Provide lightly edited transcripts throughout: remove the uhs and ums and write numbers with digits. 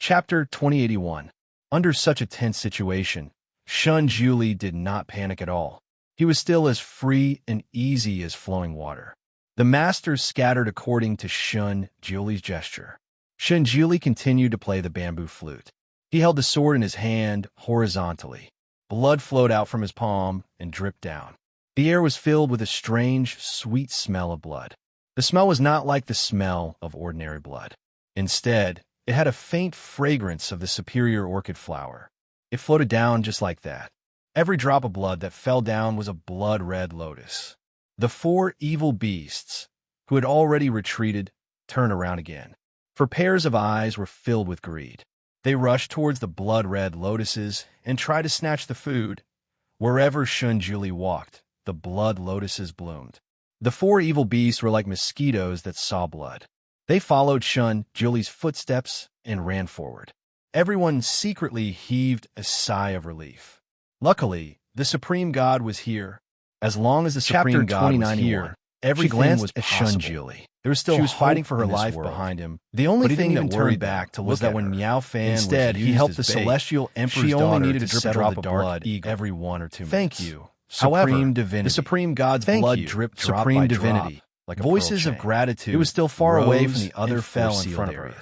Chapter 2081. Under such a tense situation, Shun Julie did not panic at all. He was still as free and easy as flowing water. The masters scattered according to Shun Julie's gesture. Shun Julie continued to play the bamboo flute. He held the sword in his hand horizontally. Blood flowed out from his palm and dripped down. The air was filled with a strange, sweet smell of blood. The smell was not like the smell of ordinary blood. Instead, it had a faint fragrance of the superior orchid flower. It floated down just like that. Every drop of blood that fell down was a blood-red lotus. The four evil beasts, who had already retreated, turned around again. For pairs of eyes were filled with greed. They rushed towards the blood-red lotuses and tried to snatch the food. Wherever Shun Julie walked, the blood lotuses bloomed. The four evil beasts were like mosquitoes that saw blood. They followed Shun Julie's footsteps and ran forward. Everyone secretly heaved a sigh of relief. Luckily, the Supreme God was here. As long as the Supreme God was here, everything was possible. Shun Julie. There was still she was fighting for her life behind him. The only thing that worried back was that when Miao Fan instead he helped the celestial emperor's daughter needed to drip a drop of blood every 1 or 2 minutes. Thank you, Supreme Divinity. The Supreme God's blood dripped drop by drop, like voices of gratitude. It was still far away from the other fell in front of her.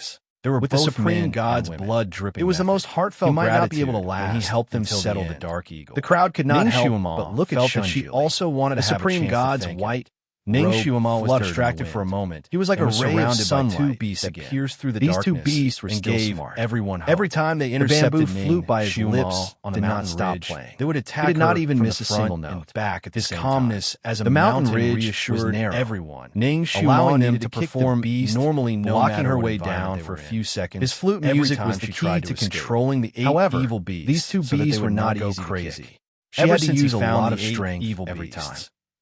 There were with the Supreme God's blood dripping. It was the most heartfelt gratitude. He might not be able to last when he helped them settle the Dark Eagle. The crowd could not help but look at Shun. She also wanted to have the Supreme God's white Ning Shuama was distracted for a moment. He was like a ray of sunlight that pierced through the darkness. These two beasts were still smart. Everyone hope. Every time they intercepted the bamboo flute by his lips on the mountain ridge, they would attack. He did not even miss a single note. Back at his calmness as a mountain ridge reassured everyone. Ning allowing them to perform normally, blocking her way down for a few seconds. His flute music was the key to controlling the 8 evil beasts. These two beasts were not easy crazy. She had to use a lot of strength every time.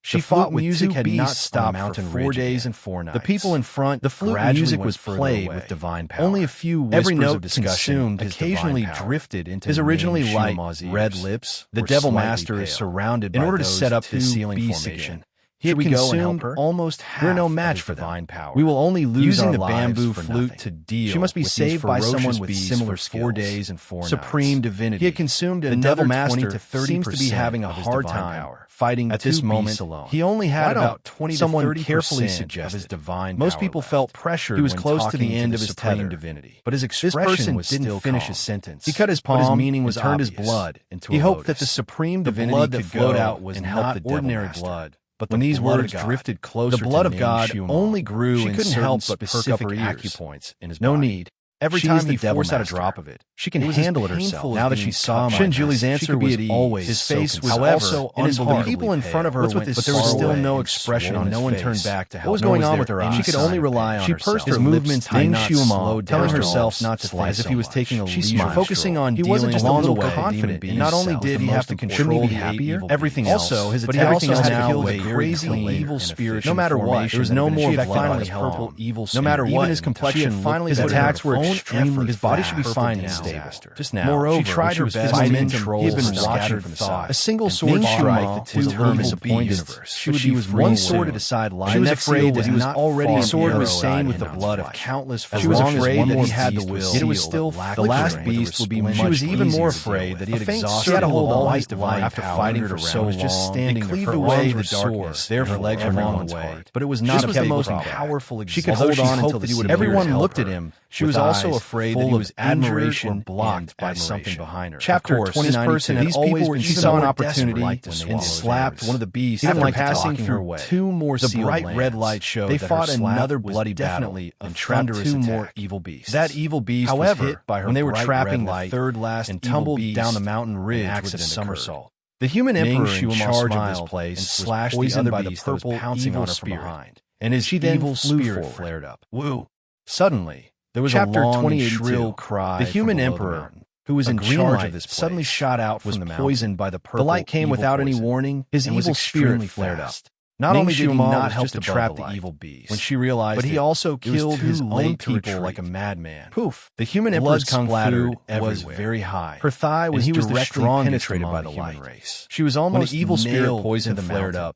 She fought with music had not stopped for 4 days and 4 nights. The people in front, the flute music was played with divine power. Only a few whispers of discussion occasionally drifted into his originally light red lips. The Devil Master is surrounded by in order to set up this ceiling formation. He had consumed almost half. We're no match for divine power. We will only lose using the bamboo flute to deal. She must be saved by someone with similar 4 days and 4 nights. Supreme divinity. He had consumed the Devil Master seems to be having a hard time fighting at this moment alone. He only had about 20 to 30% of his divine power. Most people felt pressured. He was close to the end of his tether, divinity, but his expression didn't finish his sentence. He cut his palm. His meaning was turned his blood into. He hoped that the supreme divinity could float out was not ordinary blood. But when these words drifted closer, the blood of God only grew. She couldn't help but perk up her acupoints in his body. No need. Every time he forced out a drop of it, she can handle it herself. Now that she saw Shun Julie's answer was always his face was also unbelievable. People in front of her went, but there was still no expression on his face. No one turned back to help. What was going on with her eyes? She could only rely on herself. She pursed her movements, telling herself not to slice, as if he was taking a leisure, focusing on dealing along the way. Confident, and not only did he have to control the happier, everything else, also his attacks had to kill the crazy evil spirit. No matter what, there was no more finally purple evil. No matter what, his complexion, finally his attacks were extremely. His body should be fine and stable. Just now, moreover, she tried her best to control. He had been watching from the side. A single sword strike, the two hermits universe. She was one sword at a side line. She was afraid that he was already. The sword was stained with the blood of countless. She was afraid that he had the will. It was still the last beast would be much. She was even more afraid that he had exhausted. She had a hold of all his divine after fighting for so long. Just standing there, her arms were sore. Their legs were along the way, but it was not the most powerful. She could hold on until everyone looked at him. She was also afraid that he was admiration blocked by something behind her. Chapter 29. These people were she saw an opportunity and slapped one of the beasts after passing through 2 more sealed lands. The bright red light showed they fought another bloody battle and trapped 2 more evil beasts. That evil beast was hit by her when they were trapping the third last and tumbled down the mountain ridge with a somersault. The human emperor in charge of this place slashed the other by the purple pouncing on her from behind, and his evil spirit flared up. Woo! Suddenly, there was a long and shrill cry. The human emperor, who was in charge of this place, suddenly shot out from the mountain. Poisoned by the purple. The light came without any warning. His evil spirit flared up. Not only did he not help to trap the evil beast when she realized, but he also killed his own people like a madman. Poof! The human emperor's kung fu was very high. Her thigh was directly penetrated by the light. She was almost evil spirit poisoned and flared up.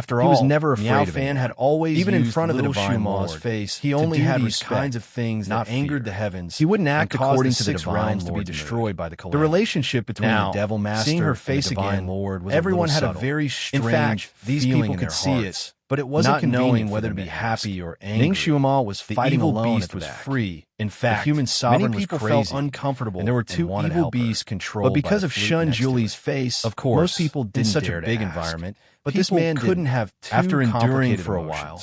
After He all, was never afraid Miao of Fan anyone. had always Even in used front of the little divine Shuma's Lord, face. he only to do had these respect, kinds of things not that angered fear. the heavens. He wouldn't and act caused according the to the 6 divine realms to be Lord's destroyed mood. by the The calamity. relationship between Now, the Devil Master seeing her and face the divine again, Lord was everyone a had little a very subtle. strange In fact, these feeling people in could their see hearts, it, but it wasn't not knowing convenient whether for to them be to happy ask. or angry. Ning Xiaomo was The fighting evil alone beast at the was back. free. In The fact, human sovereign many people was crazy, felt uncomfortable and there were and two wanted to evil help her. beasts controlled But because by of the flute Shun next to Julie's it. face, Of course, most people didn't in such dare a to big ask. environment, But this people man couldn't didn't. have two After enduring complicated for a emotions. while,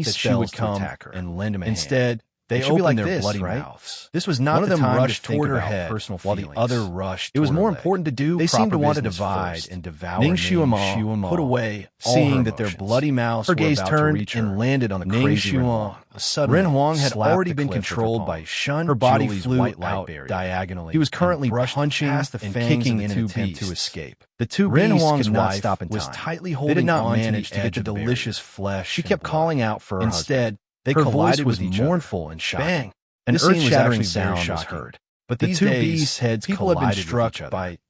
any that she spells would to come attack her. and lend him a hand. Instead, they It should be opened like their this, bloody right? mouths. This was not One of the them time rushed to think toward her about head, personal while feelings. the other rushed It was toward her more leg. important to do They seemed to proper want to business divide first. and devour Ning Xiuama put away all seeing her that their emotions. bloody mouths Her were gaze about turned to reach her and landed on the Ning crazy Ren Xiuama. Huang. Suddenly, Ren Huang had slapped already the been cliff with her controlled palm. by Shun Her body Julie's flew white light out barrier. diagonally. He was currently and brushed punching past the and fangs kicking of in the an two attempt to beasts. escape. The two Ren beasts Huang's could not wife stop in was time. tightly They holding did not on to manage the to edge get the of the delicious barrier. flesh. She and kept blood. calling out for her Instead, they her collided voice was with each other. mournful and shocking. Bang! An This scene was earth-shattering actually very sound was shocking. heard. But The these two days, beasts' heads people had been collided with struck each other. by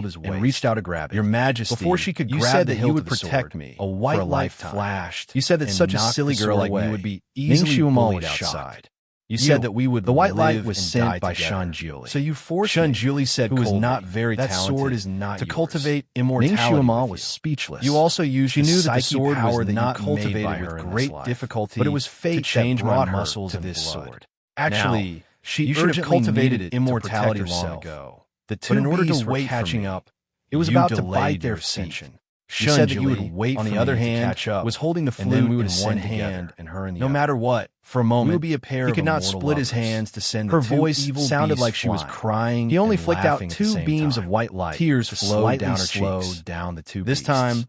hold his waist and reached out to grab it. Your Majesty, Before she could you grab said the that you hilt would of the protect sword, me. a white for a light lifetime. flashed. You said that and such a knocked silly the girl sword like away. me would be Ning easily Xiumal bullied was outside. shocked. You said that we would the white light live was and sent die by together. Shanjuli. So you forced Shun me, Julie said who was coldly, not very that talented, sword is not to yours. cultivate Ning immortality Xiumal with was you. speechless. You also used She the knew that the psyche sword power was that not you cultivated made by her with in this great life, difficulty, but it was fate to change that my brought her muscles to and this blood. sword. Actually, Now, she you should have urgently cultivated needed immortality to protect long herself. ago. The But two in order to beasts were wait for catching me, up. it was You about to delayed bite their your feet. ascension. You said that you would Shanjuli, wait on for the me other to hand, catch up, was holding the and then flute we would in one ascend together, hand and her in the no other. matter what. For a moment, We would be a pair he of could not immortal split his lovers. hands to send Her the two voice evil sounded beasts like she was flying. crying. He only and flicked out laughing at the 2 same beams time. of white light. Tears to flowed down her slightly slow cheeks. down the two This beasts. time,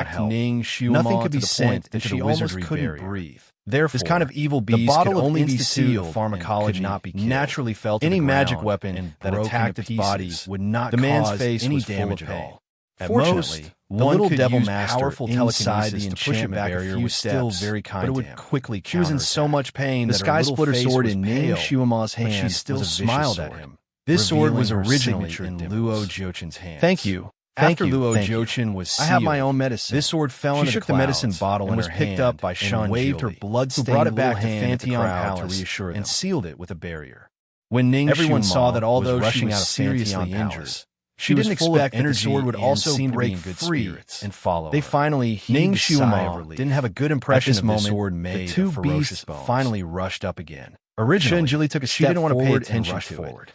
attacked help. Ning Xiuma Nothing could be to the sent point that into she the almost wizardry couldn't barrier. breathe. Therefore, This kind of evil the beast bottle could of only be institute sealed pharmacology and could not be killed. naturally fell to Any the magic ground weapon and that broken attacked to its body pieces. would not The man's cause face any was full damage of at pain. all. At Fortunately, most, the one little could devil use master powerful inside telekinesis the to push it back a barrier few was still steps, very kind but it would to him. quickly She was in so counterattack. much pain The that Sky her little Splitter face sword was in Ning pale, Xiuma's but she hand still was a smiled vicious at him. sword. This sword was revealing her originally signature in dimples. Luo Jochen's hands. Thank you. After Thank you. Luo Thank you. Jochen was I have my sealed, own medicine. this sword fell She into shook the the medicine clouds bottle and in was her picked hand up by Shun and waved her Juli, blood-stained who brought it back little to hand at the Fantion crowd Palace to reassure them, and sealed it with a barrier. When Ning Everyone Xiuma saw that although was she rushing was out of seriously Fantion injured, Palace, she was didn't full of expect that the energy sword would and also seemed to be break in good free spirits. and follow They her. finally Ning heaved a sigh of Xiuma relief. didn't have a good impression At this of moment, this sword the made two of ferocious beasts bones. finally rushed up again. Originally, Shun Juli took a she step didn't want to pay forward and attention rushed to forward, it,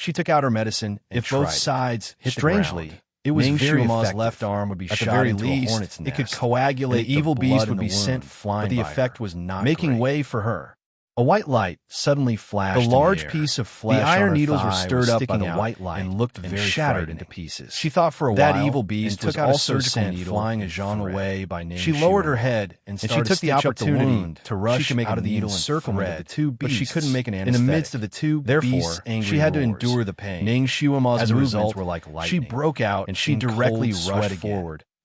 She took out her medicine, and If both tried it. sides hit Strangely, the ground, it was Ning very Shuama's effective. left arm would be At the shot very into least, a hornet's nest. it could coagulate An evil the beast blood would in be the sent wound, flying but the by effect her, was not making great. way for her. A white light suddenly flashed The in large air. piece of flesh The on iron her needles were thigh stirred was up by sticking the out white light and looked and very shattered frightening. into pieces. She thought for a that while evil beast and was took out a also surgical sent needle flying a and Jean thread. away by Ning She lowered her Shuama. head and she started took to the stitch up the opportunity wound to rush she could make out a of the needle encirclement and of the two but she beasts couldn't make an in the anesthetic. midst of the two Therefore, beasts' angry she had to roars. endure the pain. Ning Shuama's As a movements result, were like she lightning, broke out and she in directly cold rushed sweat forward,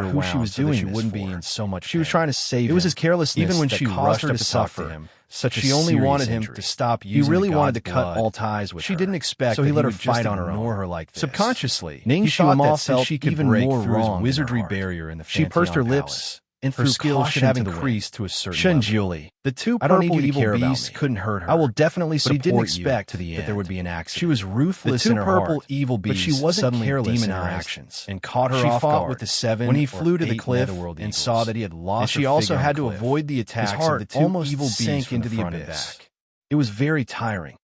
about who she was doing, she wouldn't be in so much. She was trying to save him. It was his carelessness, even when she caused her to suffer. She only wanted him to stop using. He really wanted to cut all ties with her. She didn't expect, so he let her fight on her own. Her like this. Subconsciously, Ning Xuemao felt she could even more through his wizardry barrier in the She pursed her lips, and her skills should have increased to a certain level. The two purple evil beasts couldn't hurt her. I will definitely support you. But he didn't expect that there would be an accident. She was ruthless in her heart. The two purple evil beasts, but she wasn't careless in her actions, and caught her off guard. She fought with the 7 when he flew to the cliff and saw that he had lost. And she also had to avoid the attacks of the two evil beasts sank into the abyss. It was very tiring.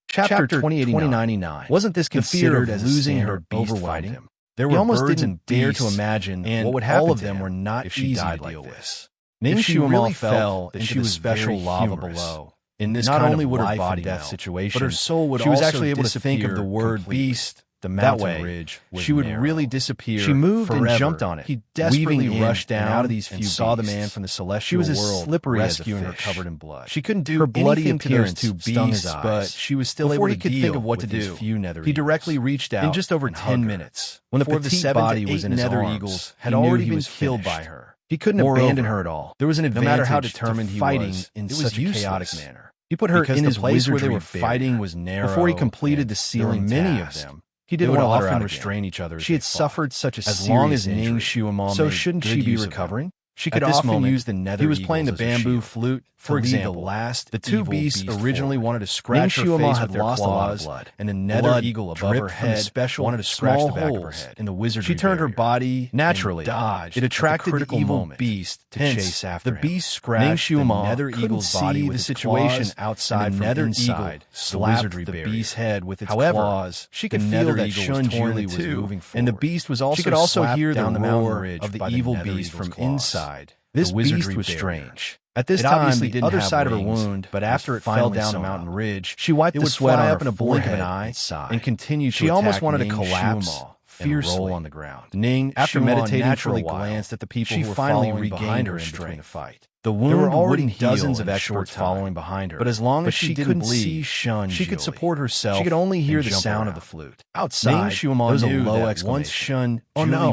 Chapter 2099. Wasn't this considered as losing her beast fighting him? There were almost didn't dare to imagine what would happen. All of them were not if she died like this. Ning Xuemao fell that she was special lava below. In this not only would her body death situation, but her soul would. She was actually able to think of the word beast the mountain ridge she would really disappear. She moved forever. And jumped on it. He desperately rushed down out of these few saw the man from the celestial world. She was as slippery rescuing her covered in blood. She couldn't do her bloody appearance to beasts, but she was still able to think of what to do. He directly reached out in just over 10 minutes. When the petite body was in his arms, had already been killed by her. He couldn't abandon her at all. There was an advantage, no matter how determined he was, in such a chaotic manner. He put her in his place where they were fighting was narrow. Before he completed the sealing many of them, he didn't want to often restrain each other. She had suffered such a serious injury. So shouldn't she be recovering? She could often use the nether. He was playing the bamboo flute. For example, the two beasts originally wanted to scratch her face with their claws, and the nether eagle above her head wanted to scratch the back of her head. In the wizardry, she turned her body naturally, dodged. It attracted the evil beast to chase after him. The beast scratched the nether eagle's body with the situation outside. The nether eagle slapped the beast's head with its claws. She could feel that Shun Julie was moving forward, and the beast was also. She could also hear the roar of the evil beast from inside. This beast was strange. At this time, the other side of her wound, but after it fell down a mountain ridge, she wiped the sweat up in a blink of an eye and continued to attack. She almost wanted to collapse fiercely and roll on the ground. Ning, after meditating for a while, glanced at the people who were finally regained her strength to fight. The wound, there were already dozens of experts following behind her, but as long as she couldn't see Shun, she could support herself. She could only hear the sound of the flute. Outside, there was a low exclamation. Once Shun,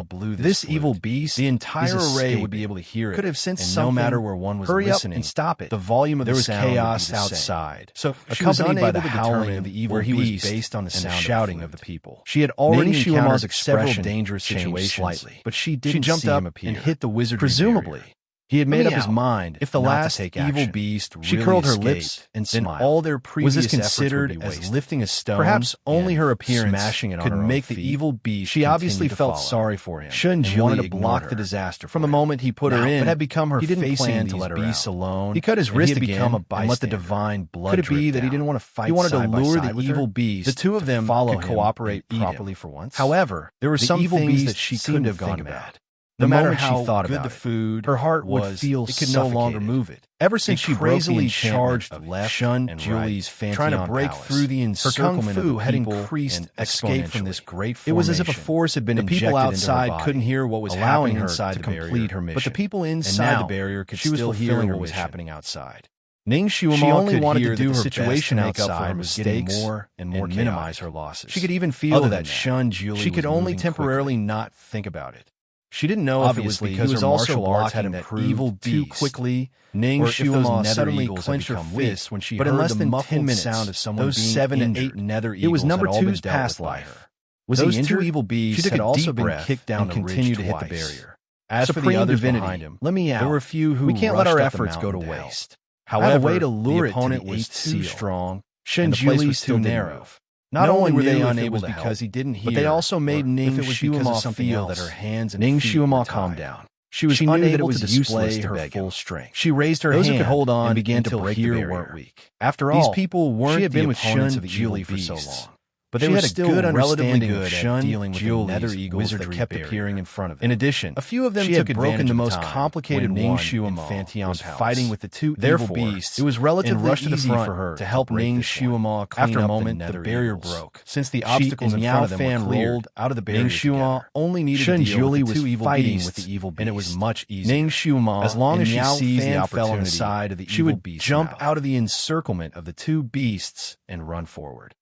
blew this evil beast, the entire array would be able to hear it. Could have sensed something. No matter where one was listening, and stop it. The volume of the sound. There was chaos outside. So accompanied by the howling of the evil beast, based on the shouting of the people. She had already encountered several dangerous situations, but she jumped up and hit the wizard. Presumably. He had made up his mind if the last evil beast really she curled her lips and smiled. Then all their previous was considered as lifting a stone. Perhaps only her appearance smashing it could make the evil beast. She obviously felt sorry for him. Shun wanted to block the disaster. From the moment he put her in, it had become her plan to let her beasts alone. He cut his wrist again and let the divine blood. Could it be that he didn't want to fight? He wanted to lure the evil beast. The two of them could cooperate properly for once. However, there were some things that she couldn't have gone bad. No matter how she thought about the food, her heart would feel it could no longer move it. Ever since she crazily charged left Shun Julie's trying to break through the encirclement of the had increased escape from this great formation. It was as if a force had been injected into her body. The people outside couldn't hear what was happening inside to complete her mission. But the people inside the barrier could still hear what was happening outside. Ning Xiumo only wanted to do her situation outside was getting more and more minimize her losses. She could even feel that Shun Julie. She could only temporarily not think about it. She didn't know if it was because her martial arts had improved too quickly, Ning Xiumo suddenly clenched her fists when she heard the muffled sound of someone being 7 to 8 nether eagles. It was number 2's past life. Was he injured? Two evil beasts had also been kicked down and continued to hit the barrier. As for the others behind him, let me out. There were a few who we can't let our efforts go to waste. However, the way to lure the opponent was too strong, and the place was too narrow. Not only were they unable because he didn't hear, but they also made Ning Xiumo feel that her hands and Ning Xiumo calmed down. She was unable to display her full strength. She raised her hand who could hold on and began to break the barrier. Weren't weak. After all, these people weren't the opponents of Julie for so long. But they had a good understanding of Shun dealing with the nether eagles that kept appearing in front of them. In addition, a few of them took broken the most complicated Ning Xiumo was fighting with the two evil beasts. It was relatively easy for her to help Ning Xiumo clean up the nether the barrier broke. Since the obstacles in front of them were cleared out of the barrier, Ning Xiumo only needed to deal with the two evil beasts, with the evil beast, and it was much easier. Ning Xiumo, as long as she seized the opportunity, she would jump out of the encirclement of the two beasts and run forward.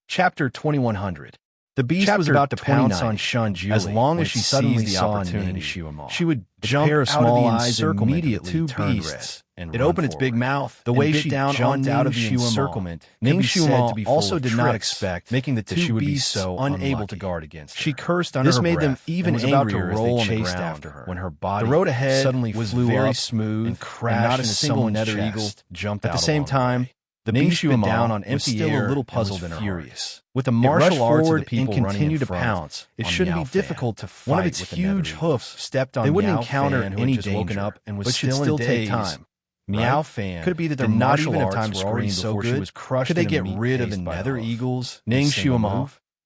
Chapter 2100. The beast was about to pounce on Shun Julie as long as she suddenly saw Ning Xiumo. She would jump out of the encirclement immediately turned red. It opened its big mouth. The way she jumped out of the encirclement, Ning Xiumo also did not expect, making the two beasts so unable to guard against her. She cursed under her breath. This made them even angrier as they chased after her. When her body, the road ahead, suddenly flew very smooth and crashed, not a single nether eagle jumped out. At the same time, the beast bit down on empty air, a little puzzled and furious. With the martial arts of the people and continued to pounce, it shouldn't be difficult to fight. One of its huge hoofs stepped on. They wouldn't encounter any danger, woken up and was still take time. Meow Fan. Could it be that their martial arts were already so good? Could they get rid of the nether eagles? Ning Xiumo.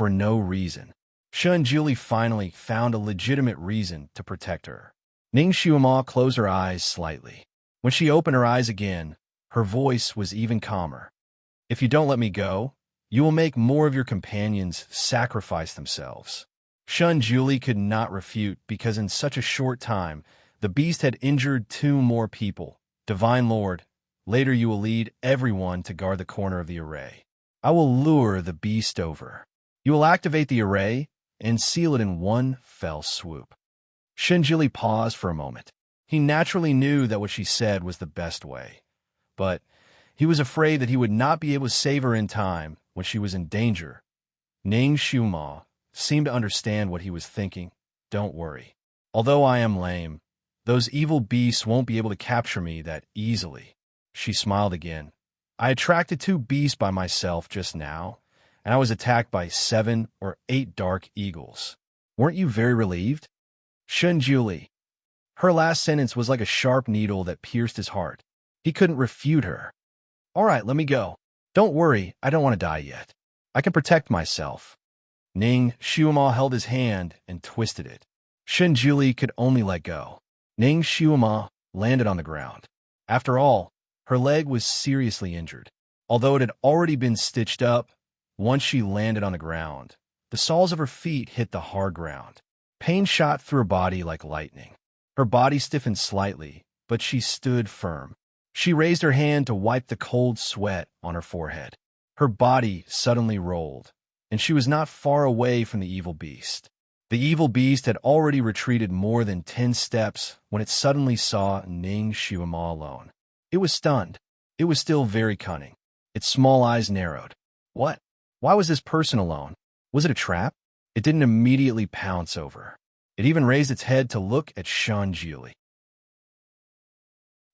for no reason. Shun Julie finally found a legitimate reason to protect her. Ning Xuema closed her eyes slightly. When she opened her eyes again, her voice was even calmer. If you don't let me go, you will make more of your companions sacrifice themselves. Shun Julie could not refute because in such a short time, the beast had injured 2 more people, Divine Lord Later you will lead everyone to guard the corner of the array. I will lure the beast over. You will activate the array and seal it in one fell swoop. Shinjili paused for a moment. He naturally knew that what she said was the best way, but he was afraid that he would not be able to save her in time when she was in danger. Ning Xiuma seemed to understand what he was thinking. Don't worry. Although I am lame, those evil beasts won't be able to capture me that easily. She smiled again. I attracted 2 beasts by myself just now, and I was attacked by 7 or 8 dark eagles. Weren't you very relieved? Shunjuli. Her last sentence was like a sharp needle that pierced his heart. He couldn't refute her. All right, let me go. Don't worry, I don't want to die yet. I can protect myself. Ning Xiuma held his hand and twisted it. Shunjuli could only let go. Ning Xiuma landed on the ground. After all, her leg was seriously injured. Although it had already been stitched up, once she landed on the ground, the soles of her feet hit the hard ground. Pain shot through her body like lightning. Her body stiffened slightly, but she stood firm. She raised her hand to wipe the cold sweat on her forehead. Her body suddenly rolled, and she was not far away from the evil beast. The evil beast had already retreated more than 10 steps when it suddenly saw Ning Xiuma alone. It was stunned. It was still very cunning. Its small eyes narrowed. What? Why was this person alone? Was it a trap? It didn't immediately pounce over. It even raised its head to look at Shun Juli.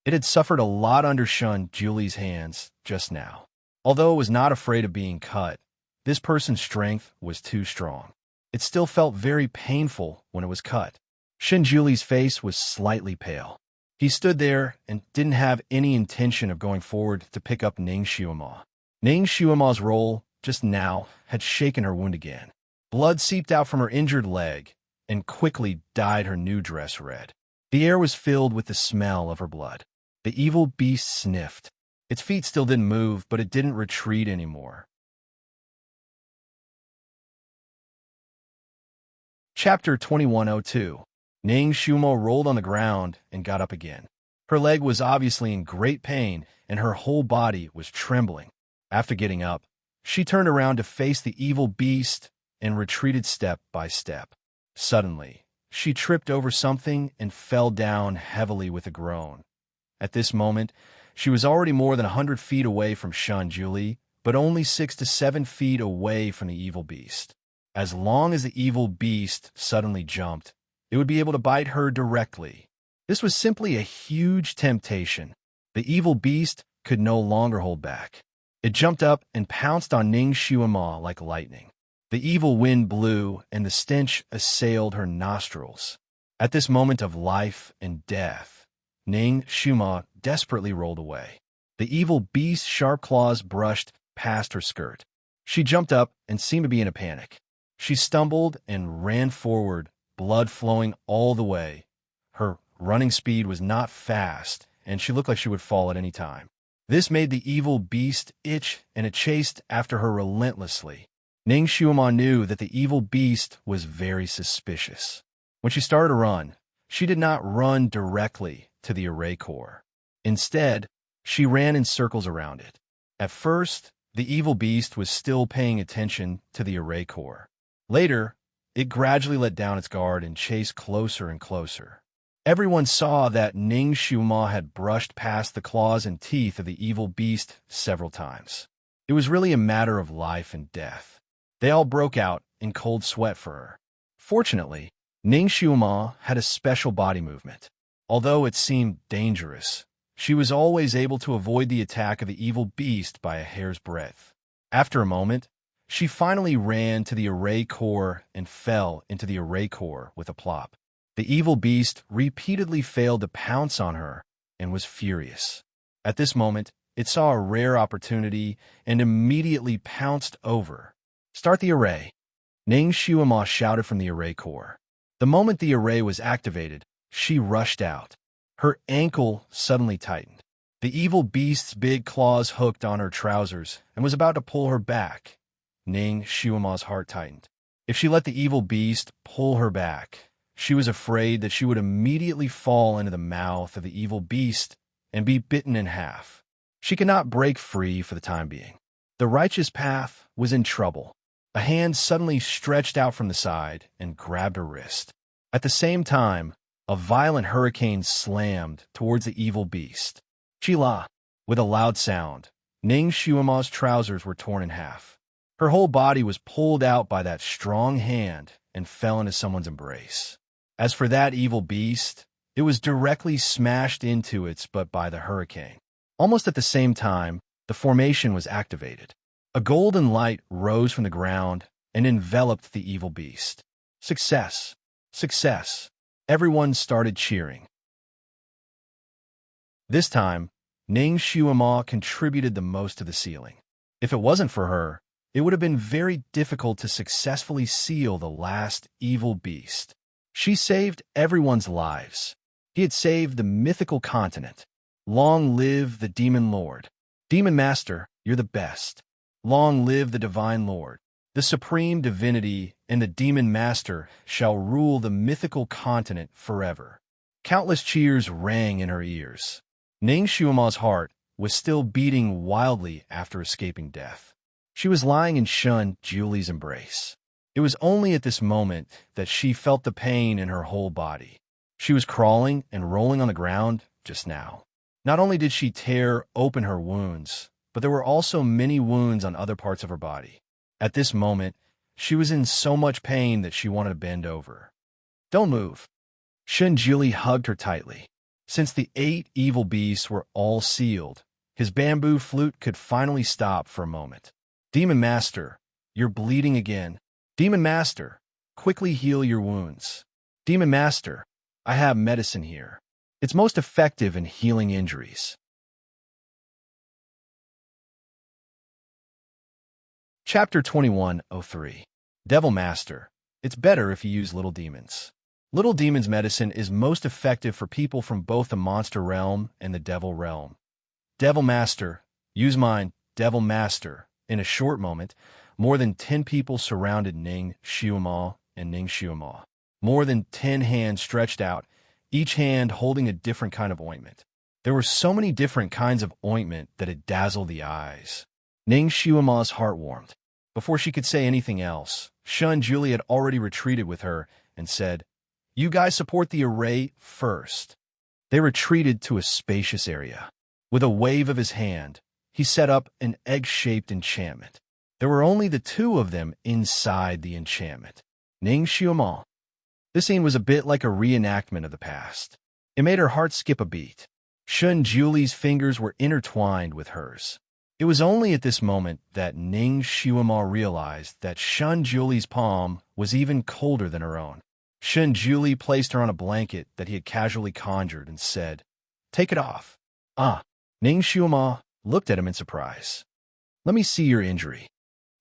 It had suffered a lot under Shun Juli's hands just now. Although it was not afraid of being cut, this person's strength was too strong. It still felt very painful when it was cut. Shun Juli's face was slightly pale. He stood there and didn't have any intention of going forward to pick up Ning Xiuma. Ning Xiuma's roll just now had shaken her wound again. Blood seeped out from her injured leg and quickly dyed her new dress red. The air was filled with the smell of her blood. The evil beast sniffed. Its feet still didn't move, but it didn't retreat anymore. Chapter 2102. Ning Xiuma rolled on the ground and got up again. Her leg was obviously in great pain, and her whole body was trembling. After getting up, she turned around to face the evil beast and retreated step by step. Suddenly, she tripped over something and fell down heavily with a groan. At this moment, she was already more than 100 feet away from Shun Juli, but only 6 to 7 feet away from the evil beast. As long as the evil beast suddenly jumped, it would be able to bite her directly. This was simply a huge temptation. The evil beast could no longer hold back. It jumped up and pounced on Ning Xiuma like lightning. The evil wind blew, and the stench assailed her nostrils. At this moment of life and death, Ning Xiuma desperately rolled away. The evil beast's sharp claws brushed past her skirt. She jumped up and seemed to be in a panic. She stumbled and ran forward, blood flowing all the way. Her running speed was not fast, and she looked like she would fall at any time. This made the evil beast itch, and it chased after her relentlessly. Ning Xiuma knew that the evil beast was very suspicious. When she started to run, she did not run directly to the array core. Instead, she ran in circles around it. At first, the evil beast was still paying attention to the array core. Later, it gradually let down its guard and chased closer and closer. Everyone saw that Ning Xiuma had brushed past the claws and teeth of the evil beast several times. It was really a matter of life and death. They all broke out in cold sweat for her. Fortunately, Ning Xiuma had a special body movement. Although it seemed dangerous, she was always able to avoid the attack of the evil beast by a hair's breadth. After a moment, she finally ran to the array core and fell into the array core with a plop. The evil beast repeatedly failed to pounce on her and was furious. At this moment, it saw a rare opportunity and immediately pounced over. Start the array. Ning Xiuma shouted from the array core. The moment the array was activated, she rushed out. Her ankle suddenly tightened. The evil beast's big claws hooked on her trousers and was about to pull her back. Ning Xiuma's heart tightened. If she let the evil beast pull her back, she was afraid that she would immediately fall into the mouth of the evil beast and be bitten in half. She could not break free for the time being. The righteous path was in trouble. A hand suddenly stretched out from the side and grabbed her wrist. At the same time, a violent hurricane slammed towards the evil beast. Chila! With a loud sound, Ning Shuama's trousers were torn in half. Her whole body was pulled out by that strong hand and fell into someone's embrace. As for that evil beast, it was directly smashed into its butt by the hurricane. Almost at the same time, the formation was activated. A golden light rose from the ground and enveloped the evil beast. Success! Success! Everyone started cheering. This time, Ning Shuama contributed the most to the sealing. If it wasn't for her, it would have been very difficult to successfully seal the last evil beast. She saved everyone's lives. He had saved the mythical continent. Long live the Demon Lord. Demon Master, you're the best. Long live the Divine Lord. The Supreme Divinity and the Demon Master shall rule the mythical continent forever. Countless cheers rang in her ears. Ning Shuama's heart was still beating wildly after escaping death. She was lying in Shun Julie's embrace. It was only at this moment that she felt the pain in her whole body. She was crawling and rolling on the ground just now. Not only did she tear open her wounds, but there were also many wounds on other parts of her body. At this moment, she was in so much pain that she wanted to bend over. Don't move. Shun Julie hugged her tightly. Since the 8 evil beasts were all sealed, his bamboo flute could finally stop for a moment. Demon Master, you're bleeding again. Demon Master, quickly heal your wounds. Demon Master, I have medicine here. It's most effective in healing injuries. Chapter 2103. Devil Master, it's better if you use Little Demons. Little Demon's medicine is most effective for people from both the monster realm and the devil realm. Devil Master, use mine, Devil Master. In a short moment, more than 10 people surrounded Ning Shuama and Ning Shuama. More than 10 hands stretched out, each hand holding a different kind of ointment. There were so many different kinds of ointment that it dazzled the eyes. Ning Shuama's heart warmed. Before she could say anything else, Shun Julie had already retreated with her and said, "You guys support the array first." They retreated to a spacious area. With a wave of his hand, he set up an egg-shaped enchantment. There were only the 2 of them inside the enchantment. Ning Shuama. This scene was a bit like a reenactment of the past. It made her heart skip a beat. Shun Julie's fingers were intertwined with hers. It was only at this moment that Ning Shuama realized that Shun Julie's palm was even colder than her own. Shun Julie placed her on a blanket that he had casually conjured and said, "Take it off." Ah, Ning Shuama looked at him in surprise. "Let me see your injury."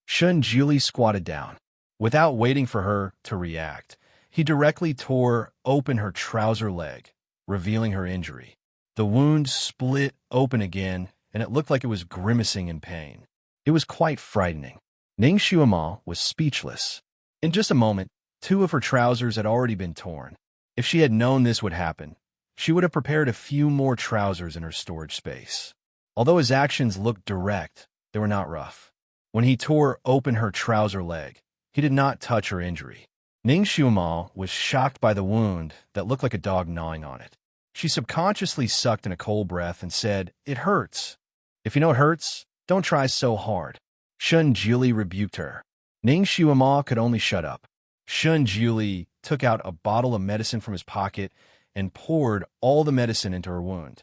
Shun Julie squatted down. Without waiting for her to react, he directly tore open her trouser leg, revealing her injury. The wound split open again, and it looked like it was grimacing in pain. It was quite frightening. Ning Shuama was speechless. In just a moment, 2 of her trousers had already been torn. If she had known this would happen, she would have prepared a few more trousers in her storage space. Although his actions looked direct, they were not rough. When he tore open her trouser leg, he did not touch her injury. Ning Shuama was shocked by the wound that looked like a dog gnawing on it. She subconsciously sucked in a cold breath and said, "It hurts." "If you know it hurts, don't try so hard." Shun Julie rebuked her. Ning Shuama could only shut up. Shun Julie took out a bottle of medicine from his pocket and poured all the medicine into her wound.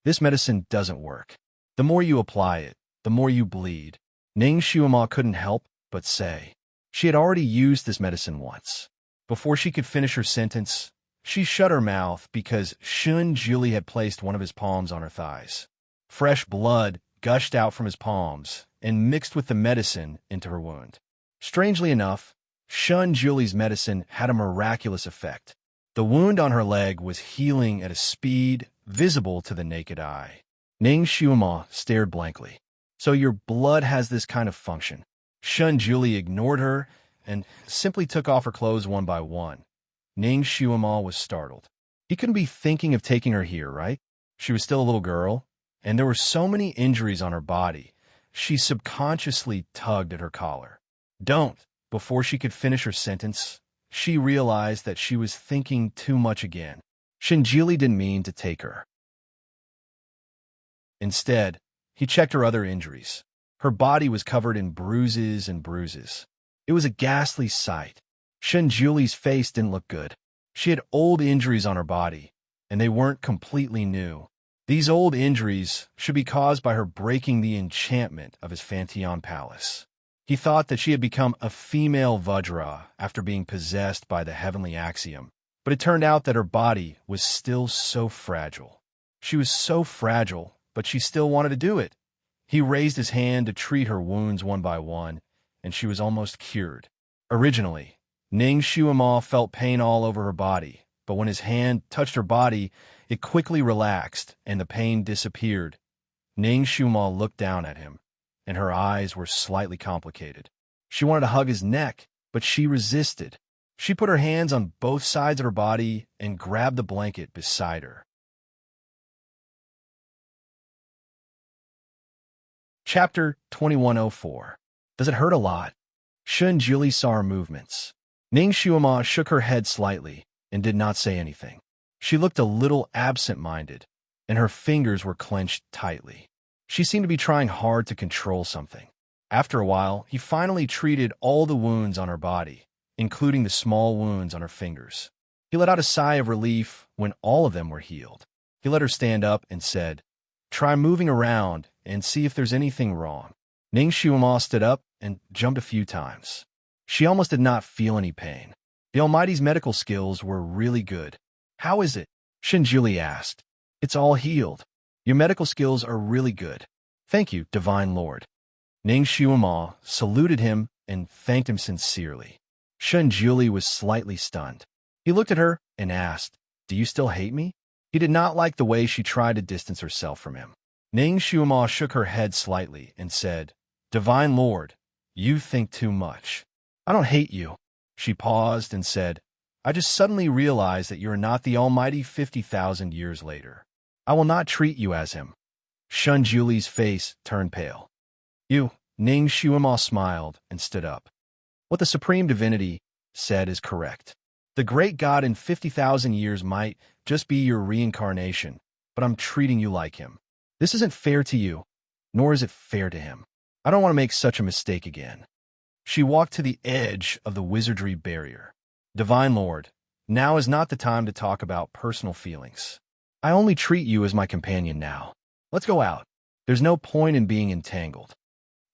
"This medicine doesn't work. The more you apply it, the more you bleed." Ning Shuama couldn't help but say. She had already used this medicine once. Before she could finish her sentence, she shut her mouth because Shun Julie had placed one of his palms on her thighs. Fresh blood gushed out from his palms and mixed with the medicine into her wound. Strangely enough, Shun Julie's medicine had a miraculous effect. The wound on her leg was healing at a speed visible to the naked eye. Ning Shuama stared blankly. "So your blood has this kind of function." Shun Julie ignored her and simply took off her clothes one by one. Ning Shuama was startled. He couldn't be thinking of taking her here, right? She was still a little girl, and there were so many injuries on her body, she subconsciously tugged at her collar. Don't! Before she could finish her sentence, she realized that she was thinking too much again. Shinjili didn't mean to take her. Instead, he checked her other injuries. Her body was covered in bruises and bruises. It was a ghastly sight. Shinjuli's face didn't look good. She had old injuries on her body, and they weren't completely new. These old injuries should be caused by her breaking the enchantment of his Fantion palace. He thought that she had become a female Vajra after being possessed by the heavenly axiom, but it turned out that her body was still so fragile. She was so fragile, but she still wanted to do it. He raised his hand to treat her wounds one by one, and she was almost cured. Originally, Ning Shuima felt pain all over her body, but when his hand touched her body, it quickly relaxed and the pain disappeared. Ning Shuima looked down at him, and her eyes were slightly complicated. She wanted to hug his neck, but she resisted. She put her hands on both sides of her body and grabbed the blanket beside her. Chapter 2104. Does it hurt a lot? Shinjili saw her movements. Ning Shuima shook her head slightly and did not say anything. She looked a little absent-minded, and her fingers were clenched tightly. She seemed to be trying hard to control something. After a while, he finally treated all the wounds on her body, including the small wounds on her fingers. He let out a sigh of relief when all of them were healed. He let her stand up and said, "Try moving around and see if there's anything wrong." Ning Shuima stood up and jumped a few times. She almost did not feel any pain. The Almighty's medical skills were really good. "How is it?" Shinjili asked. "It's all healed. Your medical skills are really good. Thank you, Divine Lord." Ning Shuima saluted him and thanked him sincerely. Shinjili was slightly stunned. He looked at her and asked, "Do you still hate me?" He did not like the way she tried to distance herself from him. Ning Shuima shook her head slightly and said, "Divine Lord, you think too much. I don't hate you." She paused and said, "I just suddenly realized that you are not the Almighty 50,000 years later. I will not treat you as him." Shunjuli's face turned pale. "You," Ning Shuima smiled and stood up. "What the Supreme Divinity said is correct. The great God in 50,000 years might just be your reincarnation, but I'm treating you like him. This isn't fair to you, nor is it fair to him. I don't want to make such a mistake again." She walked to the edge of the wizardry barrier. "Divine Lord, now is not the time to talk about personal feelings. I only treat you as my companion now. Let's go out. There's no point in being entangled."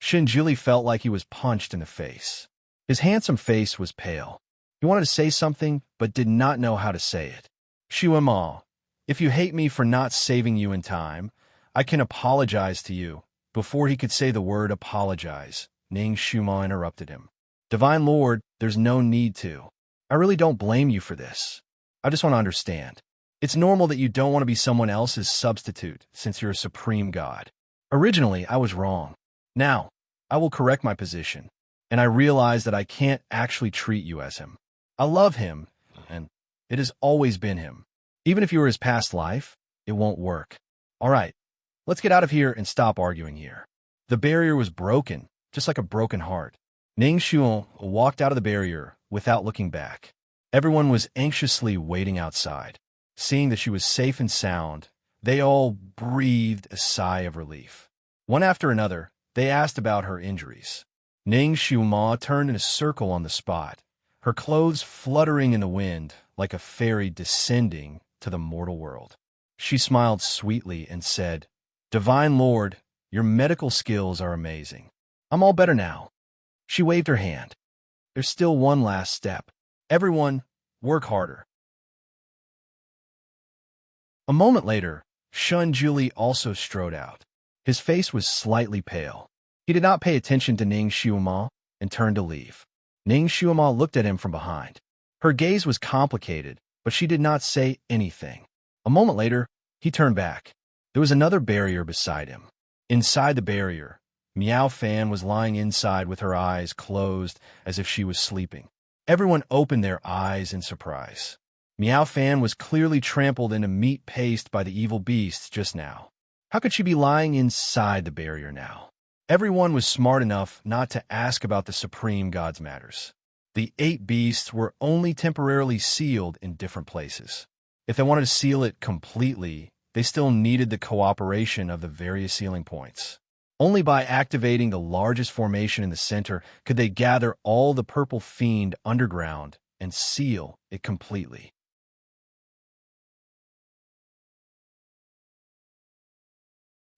Shinjili felt like he was punched in the face. His handsome face was pale. He wanted to say something, but did not know how to say it. "Shuima, if you hate me for not saving you in time, I can apologize to you." Before he could say the word apologize, Ning Shuima interrupted him. "Divine Lord, there's no need to. I really don't blame you for this. I just want to understand. It's normal that you don't want to be someone else's substitute since you're a supreme god. Originally, I was wrong. Now, I will correct my position, and I realize that I can't actually treat you as him. I love him, and it has always been him. Even if you were his past life, it won't work. All right, let's get out of here and stop arguing here." The barrier was broken, just like a broken heart. Ning Shuo walked out of the barrier without looking back. Everyone was anxiously waiting outside. Seeing that she was safe and sound, they all breathed a sigh of relief. One after another, they asked about her injuries. Ning Shuima turned in a circle on the spot, her clothes fluttering in the wind like a fairy descending to the mortal world. She smiled sweetly and said, "Divine Lord, your medical skills are amazing. I'm all better now." She waved her hand. "There's still one last step. Everyone, work harder." A moment later, Shunjuli also strode out. His face was slightly pale. He did not pay attention to Ning Shuima and turned to leave. Ning Shuima looked at him from behind. Her gaze was complicated, but she did not say anything. A moment later, he turned back. There was another barrier beside him. Inside the barrier, Meow Fan was lying inside with her eyes closed as if she was sleeping. Everyone opened their eyes in surprise. Meow Fan was clearly trampled into meat paste by the evil beasts just now. How could she be lying inside the barrier now? Everyone was smart enough not to ask about the supreme god's matters. The 8 beasts were only temporarily sealed in different places. If they wanted to seal it completely, they still needed the cooperation of the various sealing points. Only by activating the largest formation in the center could they gather all the purple fiend underground and seal it completely.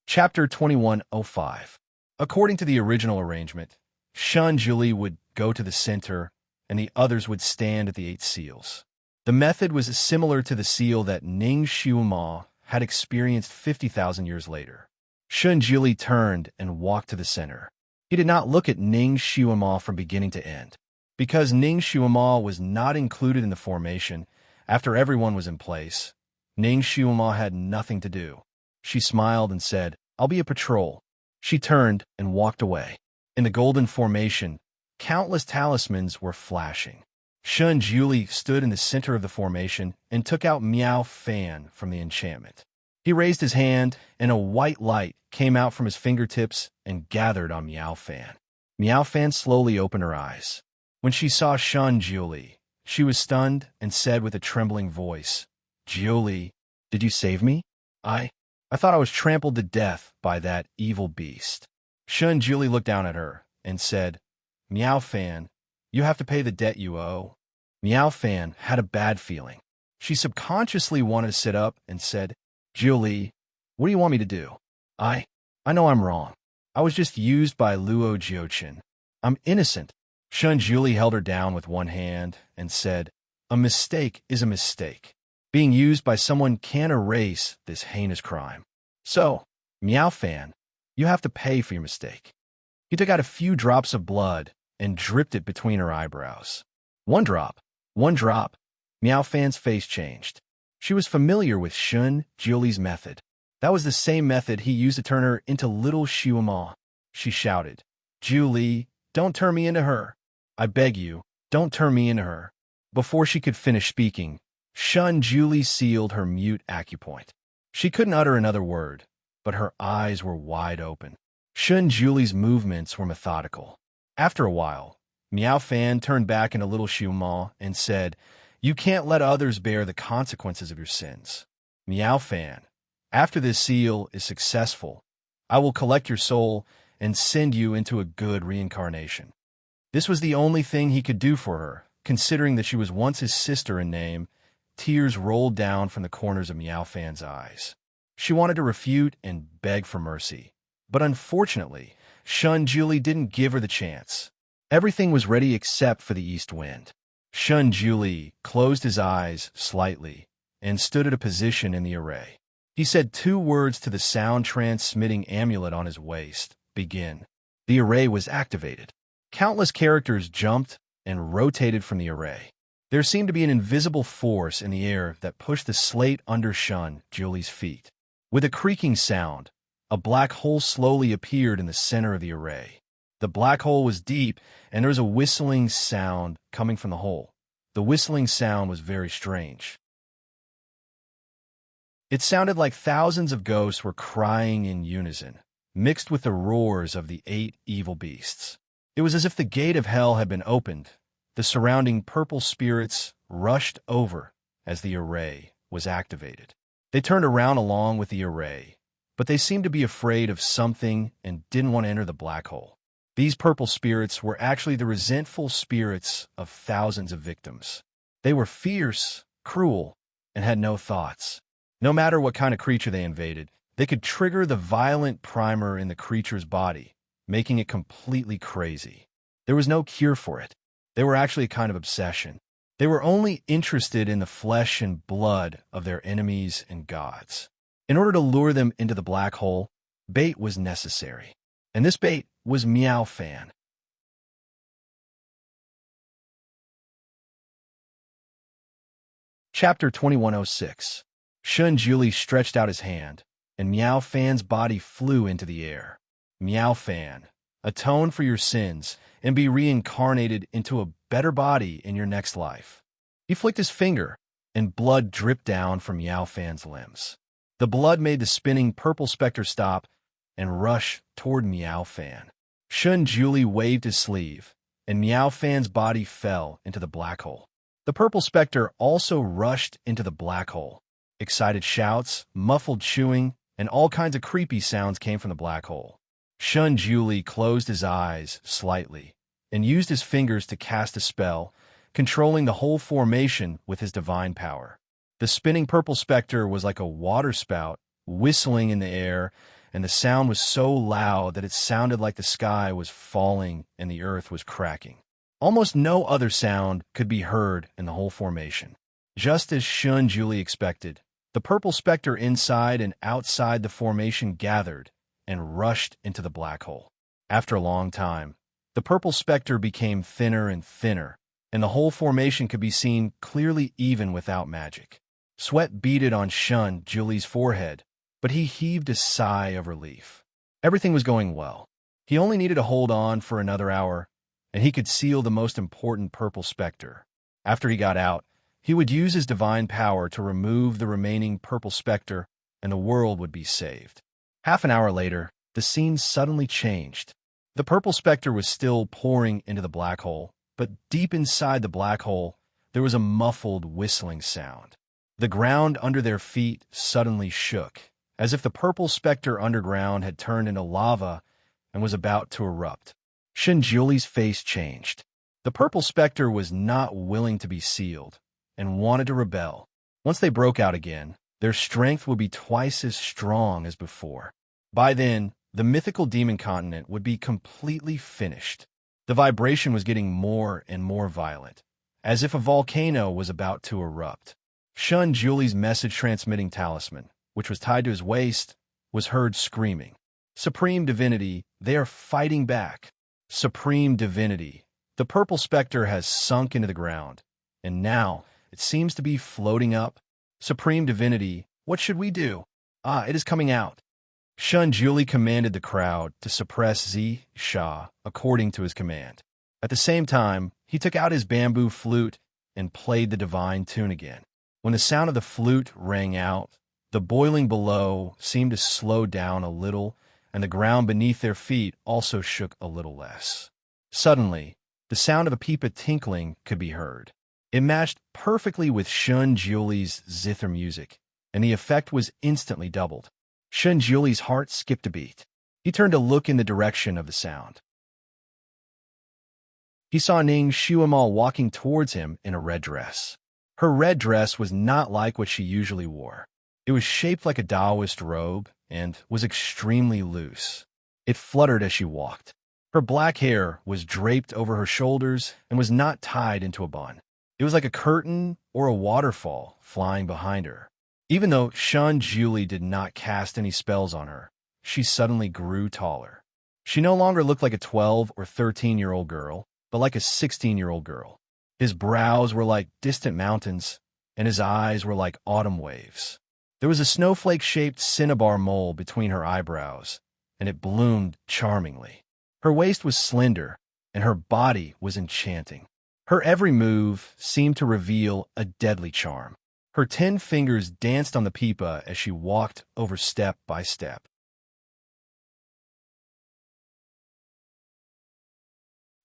Chapter 2105. According to the original arrangement, Shun Juli would go to the center and the others would stand at the 8 seals. The method was similar to the seal that Ning Xiuma had experienced 50,000 years later. Shun Juli turned and walked to the center. He did not look at Ning Xiuma from beginning to end. Because Ning Xiuma was not included in the formation, after everyone was in place, Ning Xiuma had nothing to do. She smiled and said, "I'll be a patrol." She turned and walked away. In the golden formation, countless talismans were flashing. Shun Juli stood in the center of the formation and took out Miao Fan from the enchantment. He raised his hand, and a white light came out from his fingertips and gathered on Miao Fan. Miao Fan slowly opened her eyes. When she saw Shun Juli, she was stunned and said with a trembling voice, "Juli, did you save me? I thought I was trampled to death by that evil beast." Shun Juli looked down at her and said, "Miao Fan, you have to pay the debt you owe." Miao Fan had a bad feeling. She subconsciously wanted to sit up and said, "Juli, what do you want me to do? I know I'm wrong. I was just used by Luo Jiuqin. I'm innocent." Shun Juli held her down with one hand and said, "A mistake is a mistake. Being used by someone can't erase this heinous crime. So, Miao Fan, you have to pay for your mistake." He took out a few drops of blood and dripped it between her eyebrows. One drop. Miao Fan's face changed. She was familiar with Shun Juli's method. That was the same method he used to turn her into little Xiuma. She shouted, "Juli, don't turn me into her. I beg you, don't turn me into her." Before she could finish speaking, Shun Juli sealed her mute acupoint. She couldn't utter another word, but her eyes were wide open. Shun Juli's movements were methodical. After a while, Miao Fan turned back into little Xiuma and said, "You can't let others bear the consequences of your sins. Miao Fan, after this seal is successful, I will collect your soul and send you into a good reincarnation." This was the only thing he could do for her, considering that she was once his sister in name. Tears rolled down from the corners of Miao Fan's eyes. She wanted to refute and beg for mercy, but unfortunately, Shun Juli didn't give her the chance. Everything was ready except for the east wind. Shun Juli closed his eyes slightly and stood at a position in the array. He said 2 words to the sound-transmitting amulet on his waist, "Begin." The array was activated. Countless characters jumped and rotated from the array. There seemed to be an invisible force in the air that pushed the slate under Shun Juli's feet. With a creaking sound, a black hole slowly appeared in the center of the array. The black hole was deep, and there was a whistling sound coming from the hole. The whistling sound was very strange. It sounded like thousands of ghosts were crying in unison, mixed with the roars of the 8 evil beasts. It was as if the gate of hell had been opened. The surrounding purple spirits rushed over as the array was activated. They turned around along with the array, but they seemed to be afraid of something and didn't want to enter the black hole. These purple spirits were actually the resentful spirits of thousands of victims. They were fierce, cruel, and had no thoughts. No matter what kind of creature they invaded, they could trigger the violent primer in the creature's body, making it completely crazy. There was no cure for it. They were actually a kind of obsession. They were only interested in the flesh and blood of their enemies and gods. In order to lure them into the black hole, bait was necessary. And this bait was Miao Fan. Chapter 2106. Shun Juli stretched out his hand, and Miao Fan's body flew into the air. Miao Fan, atone for your sins and be reincarnated into a better body in your next life. He flicked his finger, and blood dripped down from Miao Fan's limbs. The The blood made the spinning purple specter stop and rush toward Meow Fan. Shun Julie waved his sleeve, and Meow Fan's body fell into the black hole. The purple specter also rushed into the black hole. Excited shouts, muffled chewing, and all kinds of creepy sounds came from the black hole. Shun Julie closed his eyes slightly and used his fingers to cast a spell, controlling the whole formation with his divine power. The spinning purple specter was like a water spout whistling in the air, and the sound was so loud that it sounded like the sky was falling and the earth was cracking. Almost no other sound could be heard in the whole formation. Just as Shun Julie expected, the purple specter inside and outside the formation gathered and rushed into the black hole. After a long time, the purple specter became thinner and thinner, and the whole formation could be seen clearly even without magic. Sweat beaded on Shun Julie's forehead, but he heaved a sigh of relief. Everything was going well. He only needed to hold on for another hour, and he could seal the most important purple specter. After he got out, he would use his divine power to remove the remaining purple specter, and the world would be saved. Half an hour later, the scene suddenly changed. The purple specter was still pouring into the black hole, but deep inside the black hole, there was a muffled whistling sound. The ground under their feet suddenly shook, as if the purple specter underground had turned into lava and was about to erupt. Shun Julie's face changed. The purple specter was not willing to be sealed and wanted to rebel. Once they broke out again, their strength would be twice as strong as before. By then, the mythical demon continent would be completely finished. The vibration was getting more and more violent, as if a volcano was about to erupt. Shun Julie's message-transmitting talisman, which was tied to his waist, was heard screaming, "Supreme Divinity, they are fighting back. Supreme Divinity, the purple specter has sunk into the ground, and now it seems to be floating up. Supreme Divinity, what should we do? It is coming out." Shun Julie commanded the crowd to suppress Zi Sha according to his command. At the same time, he took out his bamboo flute and played the divine tune again. When the sound of the flute rang out, the boiling below seemed to slow down a little, and the ground beneath their feet also shook a little less. Suddenly, the sound of a pipa tinkling could be heard. It matched perfectly with Shun Julie's zither music, and the effect was instantly doubled. Shun Julie's heart skipped a beat. He turned to look in the direction of the sound. He saw Ning Shuamal walking towards him in a red dress. Her red dress was not like what she usually wore. It was shaped like a Taoist robe and was extremely loose. It fluttered as she walked. Her black hair was draped over her shoulders and was not tied into a bun. It was like a curtain or a waterfall flying behind her. Even though Shun Julie did not cast any spells on her, she suddenly grew taller. She no longer looked like a 12 or 13-year-old girl, but like a 16-year-old girl. His brows were like distant mountains, and his eyes were like autumn waves. There was a snowflake-shaped cinnabar mole between her eyebrows, and it bloomed charmingly. Her waist was slender, and her body was enchanting. Her every move seemed to reveal a deadly charm. Her 10 fingers danced on the pipa as she walked over step by step.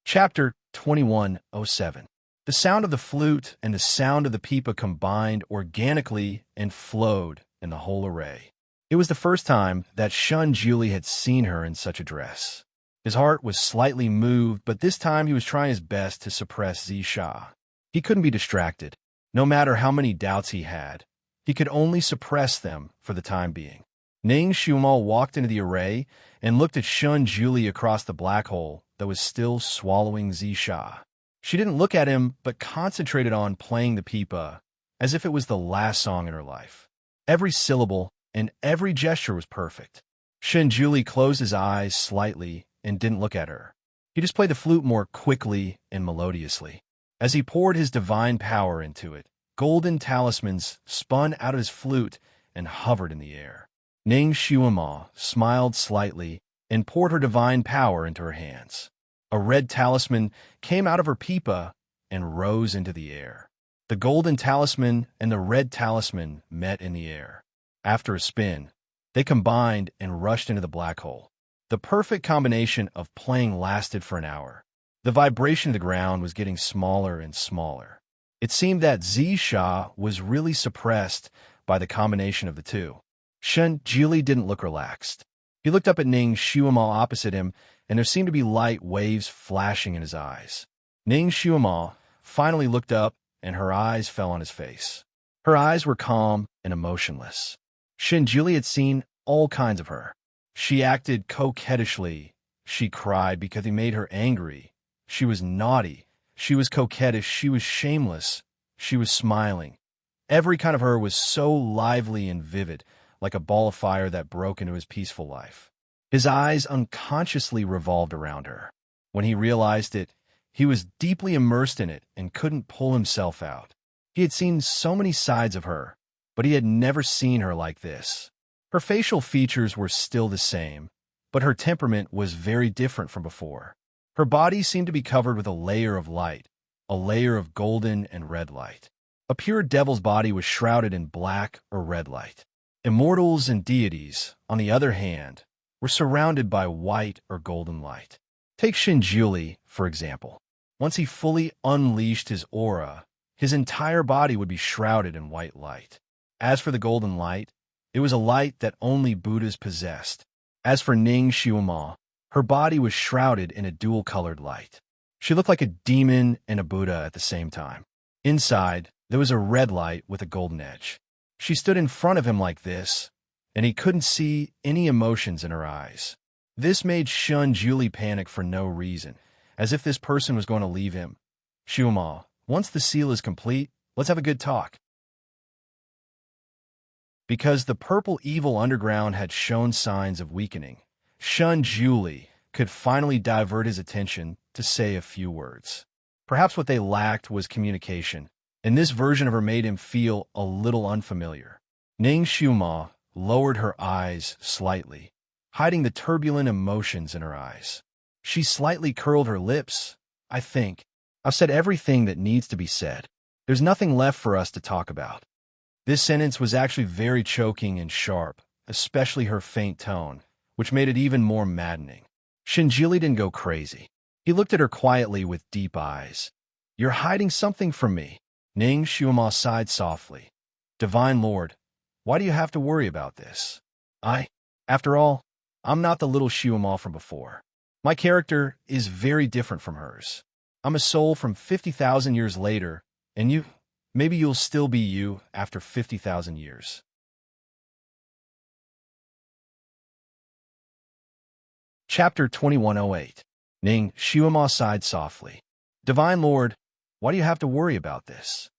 Chapter 2107. The sound of the flute and the sound of the pipa combined organically and flowed in the whole array. It was the first time that Shun Julie had seen her in such a dress. His heart was slightly moved, but this time he was trying his best to suppress Zi Sha. He couldn't be distracted. No matter how many doubts he had, he could only suppress them for the time being. Ning Shumal walked into the array and looked at Shun Julie across the black hole that was still swallowing Zi Sha. She didn't look at him, but concentrated on playing the pipa as if it was the last song in her life. Every syllable and every gesture was perfect. Shun Julie closed his eyes slightly and didn't look at her. He just played the flute more quickly and melodiously. As he poured his divine power into it, golden talismans spun out of his flute and hovered in the air. Ning Shuama smiled slightly and poured her divine power into her hands. A red talisman came out of her pipa and rose into the air. The golden talisman and the red talisman met in the air. After a spin, they combined and rushed into the black hole. The perfect combination of playing lasted for an hour. The vibration of the ground was getting smaller and smaller. It seemed that Zisha was really suppressed by the combination of the two. Shen Jili didn't look relaxed. He looked up at Ning Shuama opposite him, and there seemed to be light waves flashing in his eyes. Ning Shuama finally looked up, and her eyes fell on his face. Her eyes were calm and emotionless. Shen Jili had seen all kinds of her. She acted coquettishly. She cried because he made her angry. She was naughty. She was coquettish. She was shameless. She was smiling. Every kind of her was so lively and vivid, like a ball of fire that broke into his peaceful life. His eyes unconsciously revolved around her. When he realized it, he was deeply immersed in it and couldn't pull himself out. He had seen so many sides of her, but he had never seen her like this. Her facial features were still the same, but her temperament was very different from before. Her body seemed to be covered with a layer of light, a layer of golden and red light. A pure devil's body was shrouded in black or red light. Immortals and deities, on the other hand, were surrounded by white or golden light. Take Shinjuli, for example. Once he fully unleashed his aura, his entire body would be shrouded in white light. As for the golden light, it was a light that only Buddhas possessed. As for Ning Xiuma, her body was shrouded in a dual-colored light. She looked like a demon and a Buddha at the same time. Inside, there was a red light with a golden edge. She stood in front of him like this, and he couldn't see any emotions in her eyes. This made Shun Juli panic for no reason, as if this person was going to leave him. Xiuma, once the seal is complete, let's have a good talk. Because the purple evil underground had shown signs of weakening, Shun Juli could finally divert his attention to say a few words. Perhaps what they lacked was communication, and this version of her made him feel a little unfamiliar. Ning Xiuma lowered her eyes slightly, hiding the turbulent emotions in her eyes. She slightly curled her lips. I think I've said everything that needs to be said. There's nothing left for us to talk about. This sentence was actually very choking and sharp, especially her faint tone, which made it even more maddening. Shinjili didn't go crazy. He looked at her quietly with deep eyes. You're hiding something from me. Ning Xiuma sighed softly. Divine Lord, why do you have to worry about this? After all, I'm not the little Xiuma from before. My character is very different from hers. I'm a soul from 50,000 years later, and maybe you'll still be you after 50,000 years. Chapter 2108. Ning Xiuma sighed softly. Divine Lord, why do you have to worry about this?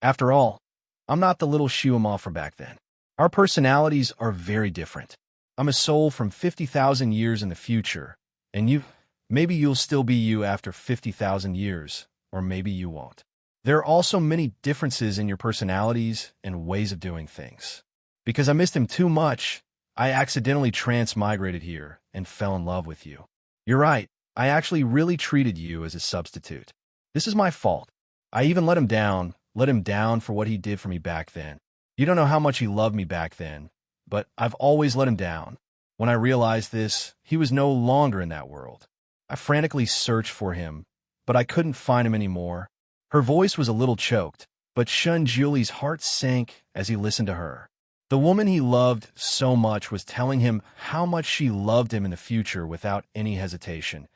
After all, I'm not the little Xiuma from back then. Our personalities are very different. I'm a soul from 50,000 years in the future, and maybe you'll still be you after 50,000 years, or maybe you won't. There are also many differences in your personalities and ways of doing things. Because I missed him too much, I accidentally transmigrated here and fell in love with you. You're right, I actually really treated you as a substitute. This is my fault. I even let him down for what he did for me back then. You don't know how much he loved me back then, but I've always let him down. When I realized this, he was no longer in that world. I frantically searched for him, but I couldn't find him anymore. Her voice was a little choked, but Shun Juli's heart sank as he listened to her. The woman he loved so much was telling him how much she loved him in the future without any hesitation.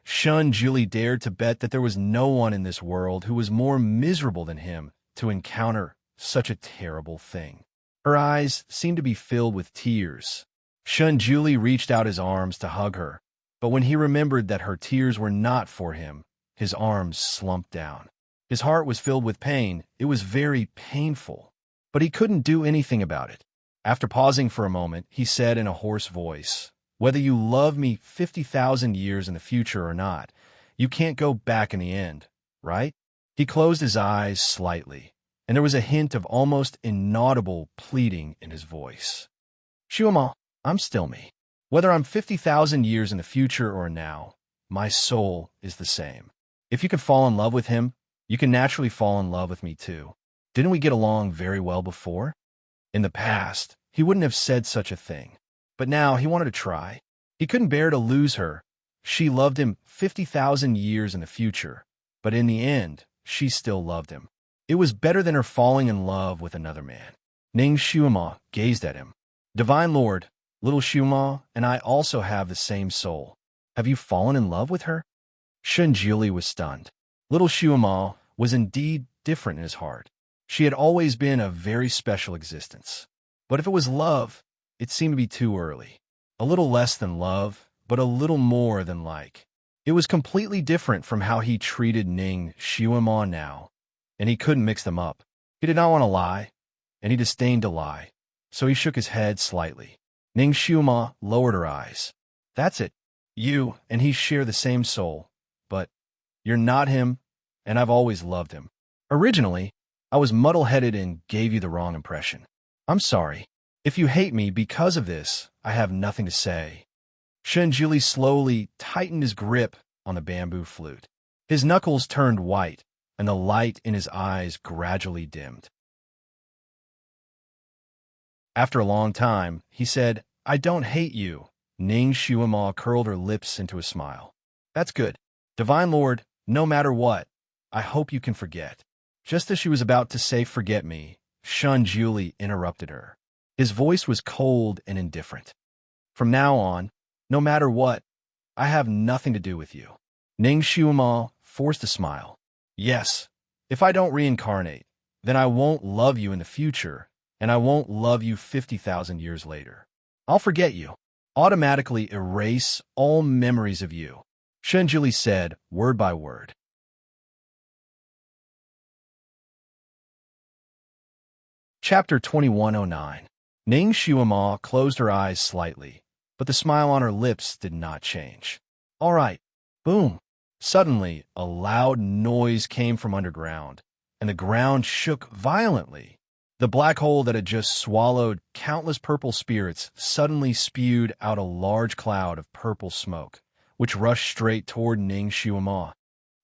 Shun Juli dared to bet that there was no one in this world who was more miserable than him to encounter such a terrible thing. Her eyes seemed to be filled with tears. Shun Juli reached out his arms to hug her, but when he remembered that her tears were not for him, his arms slumped down. His heart was filled with pain. It was very painful, but he couldn't do anything about it. After pausing for a moment, he said in a hoarse voice, whether you love me 50,000 years in the future or not, you can't go back in the end, right? He closed his eyes slightly, and there was a hint of almost inaudible pleading in his voice. Xiuma, I'm still me. Whether I'm 50,000 years in the future or now, my soul is the same. If you can fall in love with him, you can naturally fall in love with me too. Didn't we get along very well before? In the past, he wouldn't have said such a thing. But now he wanted to try. He couldn't bear to lose her. She loved him 50,000 years in the future, but in the end, she still loved him. It was better than her falling in love with another man. Ning Xiuma gazed at him. Divine Lord, little Xiuma and I also have the same soul. Have you fallen in love with her? Shunjili was stunned. Little Xiuma was indeed different in his heart. She had always been a very special existence. But if it was love, it seemed to be too early. A little less than love, but a little more than like. It was completely different from how he treated Ning Xiuma now, and he couldn't mix them up. He did not want to lie, and he disdained to lie, so he shook his head slightly. Ning Xiuma lowered her eyes. That's it. You and he share the same soul, but you're not him, and I've always loved him. Originally, I was muddle-headed and gave you the wrong impression. I'm sorry. If you hate me because of this, I have nothing to say. Shunjili slowly tightened his grip on the bamboo flute. His knuckles turned white, and the light in his eyes gradually dimmed. After a long time, he said, I don't hate you. Ning Xiuma curled her lips into a smile. That's good. Divine Lord, no matter what, I hope you can forget. Just as she was about to say forget me, Shunjili interrupted her. His voice was cold and indifferent. From now on, no matter what, I have nothing to do with you. Ning Xiuma forced a smile. Yes, if I don't reincarnate, then I won't love you in the future, and I won't love you 50,000 years later. I'll forget you. Automatically erase all memories of you, Shunjili said, word by word. Chapter 2109. Ning Xiuma closed her eyes slightly, but the smile on her lips did not change. All right. Boom. Suddenly, a loud noise came from underground, and the ground shook violently. The black hole that had just swallowed countless purple spirits suddenly spewed out a large cloud of purple smoke, which rushed straight toward Ning Xiuma.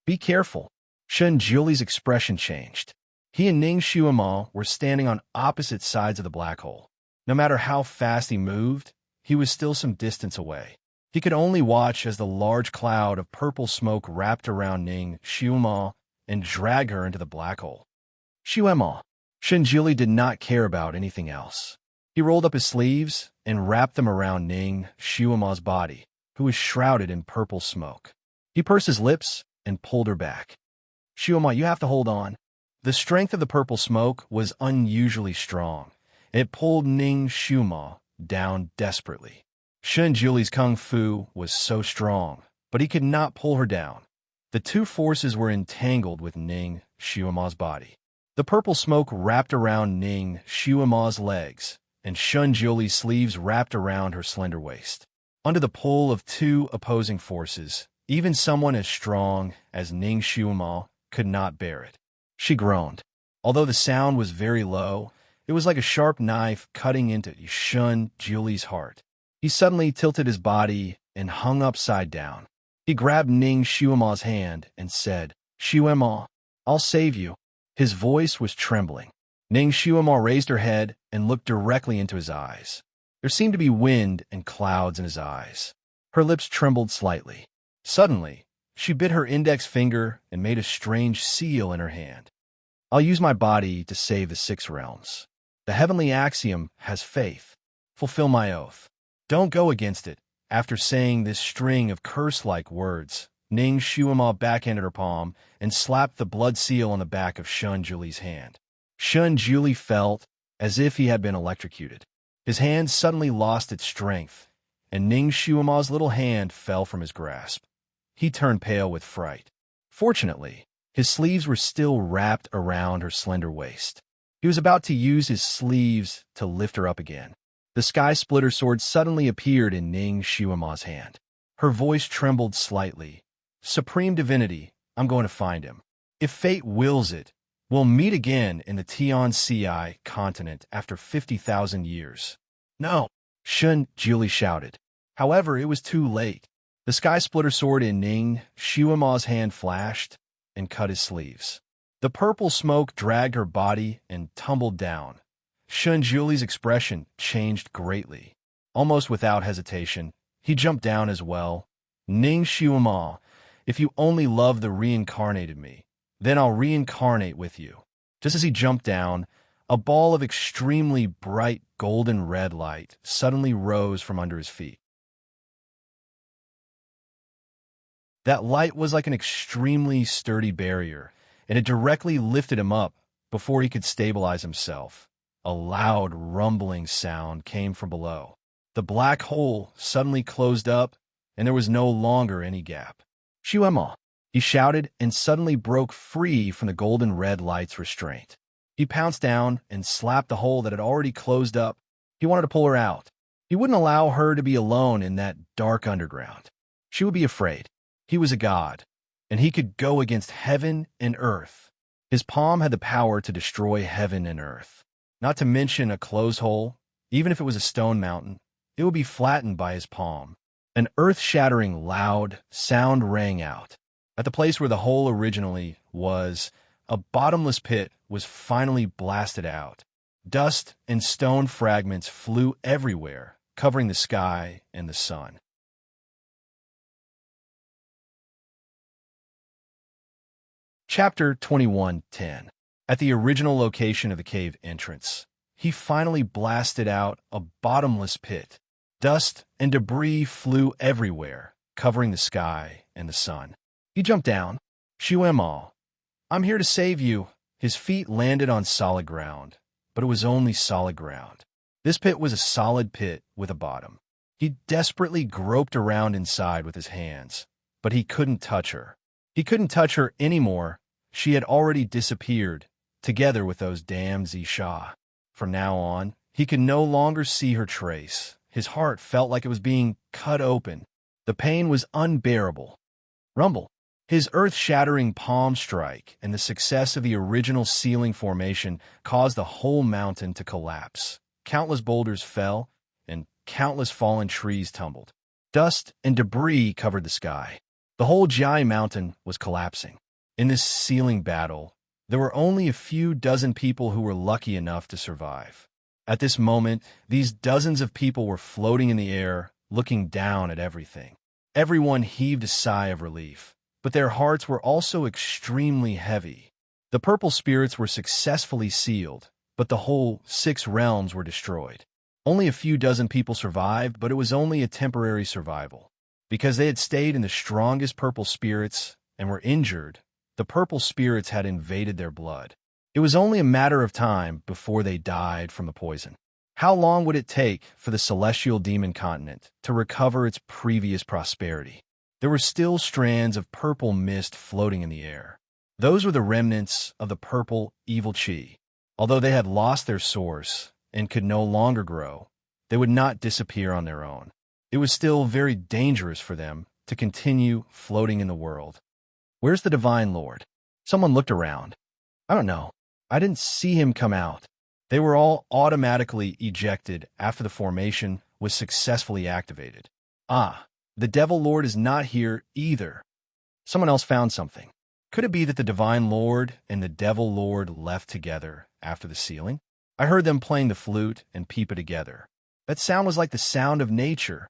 Be careful. Shunjuli's expression changed. He and Ning Xiuma were standing on opposite sides of the black hole. No matter how fast he moved, he was still some distance away. He could only watch as the large cloud of purple smoke wrapped around Ning Xiuma and dragged her into the black hole. Xiuma. Shunjili did not care about anything else. He rolled up his sleeves and wrapped them around Ning Xiuma's body, who was shrouded in purple smoke. He pursed his lips and pulled her back. Xiuma, you have to hold on. The strength of the purple smoke was unusually strong. It pulled Ning Xiuma down desperately. Shunjuli's kung fu was so strong, but he could not pull her down. The two forces were entangled with Ning Xiuma's body. The purple smoke wrapped around Ning Xiuma's legs, and Shunjuli's sleeves wrapped around her slender waist. Under the pull of two opposing forces, even someone as strong as Ning Xiuma could not bear it. She groaned. Although the sound was very low, it was like a sharp knife cutting into Shunjuli's heart. He suddenly tilted his body and hung upside down. He grabbed Ning Xiuma's hand and said, Xiuma, I'll save you. His voice was trembling. Ning Xiuma raised her head and looked directly into his eyes. There seemed to be wind and clouds in his eyes. Her lips trembled slightly. Suddenly, she bit her index finger and made a strange seal in her hand. I'll use my body to save the 6 realms. The heavenly axiom has faith. Fulfill my oath. Don't go against it. After saying this string of curse-like words, Ning Xiuma backhanded her palm and slapped the blood seal on the back of Shunjuli's hand. Shunjuli felt as if he had been electrocuted. His hand suddenly lost its strength, and Ning Xiuma's little hand fell from his grasp. He turned pale with fright. Fortunately, his sleeves were still wrapped around her slender waist. He was about to use his sleeves to lift her up again. The sky splitter sword suddenly appeared in Ning Xiuma's hand. Her voice trembled slightly. Supreme Divinity, I'm going to find him. If fate wills it, we'll meet again in the Tianci continent after 50,000 years. No, Shunjili shouted. However, it was too late. The sky splitter sword in Ning Xiuma's hand flashed and cut his sleeves. The purple smoke dragged her body and tumbled down. Shun Juli's expression changed greatly. Almost without hesitation, he jumped down as well. Ning Shuama, if you only love the reincarnated me, then I'll reincarnate with you. Just as he jumped down, a ball of extremely bright golden red light suddenly rose from under his feet. That light was like an extremely sturdy barrier, and it directly lifted him up before he could stabilize himself. A loud rumbling sound came from below. The black hole suddenly closed up, and there was no longer any gap. Shuema, he shouted and suddenly broke free from the golden red light's restraint. He pounced down and slapped the hole that had already closed up. He wanted to pull her out. He wouldn't allow her to be alone in that dark underground. She would be afraid. He was a god, and he could go against heaven and earth. His palm had the power to destroy heaven and earth. Not to mention a closed hole, even if it was a stone mountain, it would be flattened by his palm. An earth-shattering loud sound rang out. At the place where the hole originally was, a bottomless pit was finally blasted out. Dust and stone fragments flew everywhere, covering the sky and the sun. Chapter 21:10. At the original location of the cave entrance, he finally blasted out a bottomless pit. Dust and debris flew everywhere, covering the sky and the sun. He jumped down. Shuema, I'm here to save you. His feet landed on solid ground, but it was only solid ground. This pit was a solid pit with a bottom. He desperately groped around inside with his hands, but he couldn't touch her. He couldn't touch her anymore. She had already disappeared, together with those damn Zisha. From now on, he could no longer see her trace. His heart felt like it was being cut open. The pain was unbearable. Rumble. His earth-shattering palm strike and the success of the original ceiling formation caused the whole mountain to collapse. Countless boulders fell, and countless fallen trees tumbled. Dust and debris covered the sky. The whole giant mountain was collapsing. In this ceiling battle, there were only a few dozen people who were lucky enough to survive. At this moment, these dozens of people were floating in the air, looking down at everything. Everyone heaved a sigh of relief, but their hearts were also extremely heavy. The purple spirits were successfully sealed, but the whole 6 realms were destroyed. Only a few dozen people survived, but it was only a temporary survival. Because they had stayed in the strongest purple spirits and were injured, the purple spirits had invaded their blood. It was only a matter of time before they died from the poison. How long would it take for the celestial demon continent to recover its previous prosperity? There were still strands of purple mist floating in the air. Those were the remnants of the purple evil chi. Although they had lost their source and could no longer grow, they would not disappear on their own. It was still very dangerous for them to continue floating in the world. Where's the Divine Lord? Someone looked around. I don't know. I didn't see him come out. They were all automatically ejected after the formation was successfully activated. Ah, the Devil Lord is not here either. Someone else found something. Could it be that the Divine Lord and the Devil Lord left together after the sealing? I heard them playing the flute and pipa together. That sound was like the sound of nature.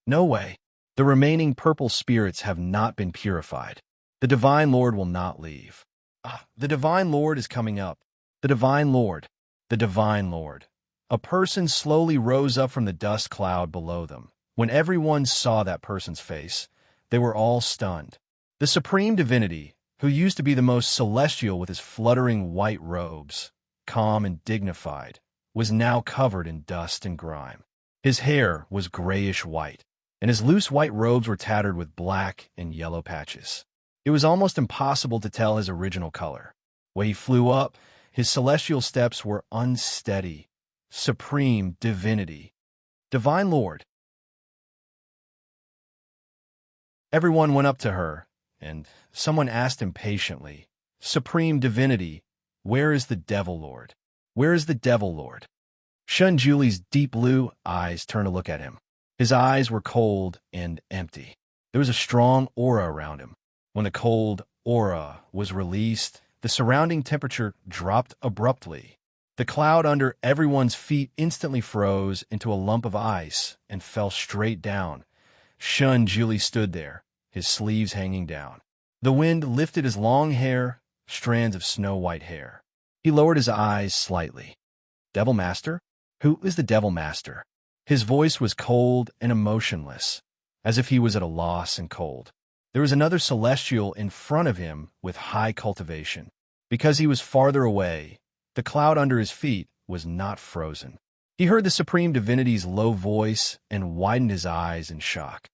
No way. The remaining purple spirits have not been purified. The Divine Lord will not leave. Ah, the Divine Lord is coming up. The Divine Lord. The Divine Lord. A person slowly rose up from the dust cloud below them. When everyone saw that person's face, they were all stunned. The Supreme Divinity, who used to be the most celestial with his fluttering white robes, calm and dignified, was now covered in dust and grime. His hair was grayish-white, and his loose white robes were tattered with black and yellow patches. It was almost impossible to tell his original color. When he flew up, his celestial steps were unsteady. Supreme Divinity. Divine Lord. Everyone went up to her, and someone asked impatiently, Supreme Divinity, where is the Devil Lord? Where is the Devil Lord? Shun Juli's deep blue eyes turned to look at him. His eyes were cold and empty. There was a strong aura around him. When the cold aura was released, the surrounding temperature dropped abruptly. The cloud under everyone's feet instantly froze into a lump of ice and fell straight down. Shun Julie stood there, his sleeves hanging down. The wind lifted his long hair, strands of snow-white hair. He lowered his eyes slightly. Devil Master? Who is the Devil Master? His voice was cold and emotionless, as if he was at a loss and cold. There was another celestial in front of him with high cultivation. Because he was farther away, the cloud under his feet was not frozen. He heard the Supreme Divinity's low voice and widened his eyes in shock.